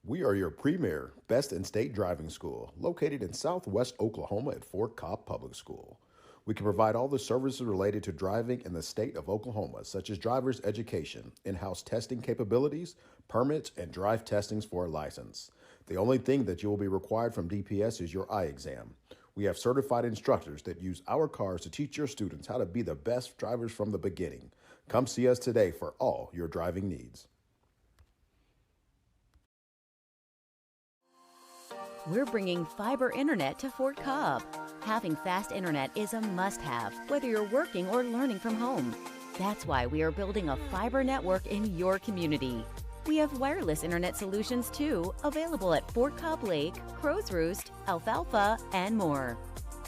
We are your premier best in state driving school located in Southwest Oklahoma at Fort Cobb Public School. We can provide all the services related to driving in the state of Oklahoma, such as driver's education, in-house testing capabilities, permits, and drive testings for a license. The only thing that you will be required from DPS is your eye exam. We have certified instructors that use our cars to teach your students how to be the best drivers from the beginning. Come see us today for all your driving needs. We're bringing fiber internet to Fort Cobb. Having fast internet is a must-have, whether you're working or learning from home. That's why we are building a fiber network in your community. We have wireless internet solutions too, available at Fort Cobb Lake, Crow's Roost, Alfalfa, and more.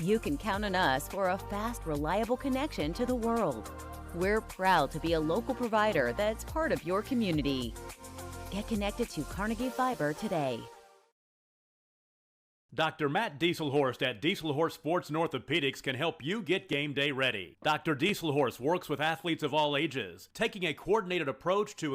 You can count on us for a fast, reliable connection to the world. We're proud to be a local provider that's part of your community. Get connected to Carnegie Fiber today. Dr. Matt Dieselhorst at Dieselhorst Sports and Orthopedics can help you get game day ready. Dr. Dieselhorst works with athletes of all ages, taking a coordinated approach to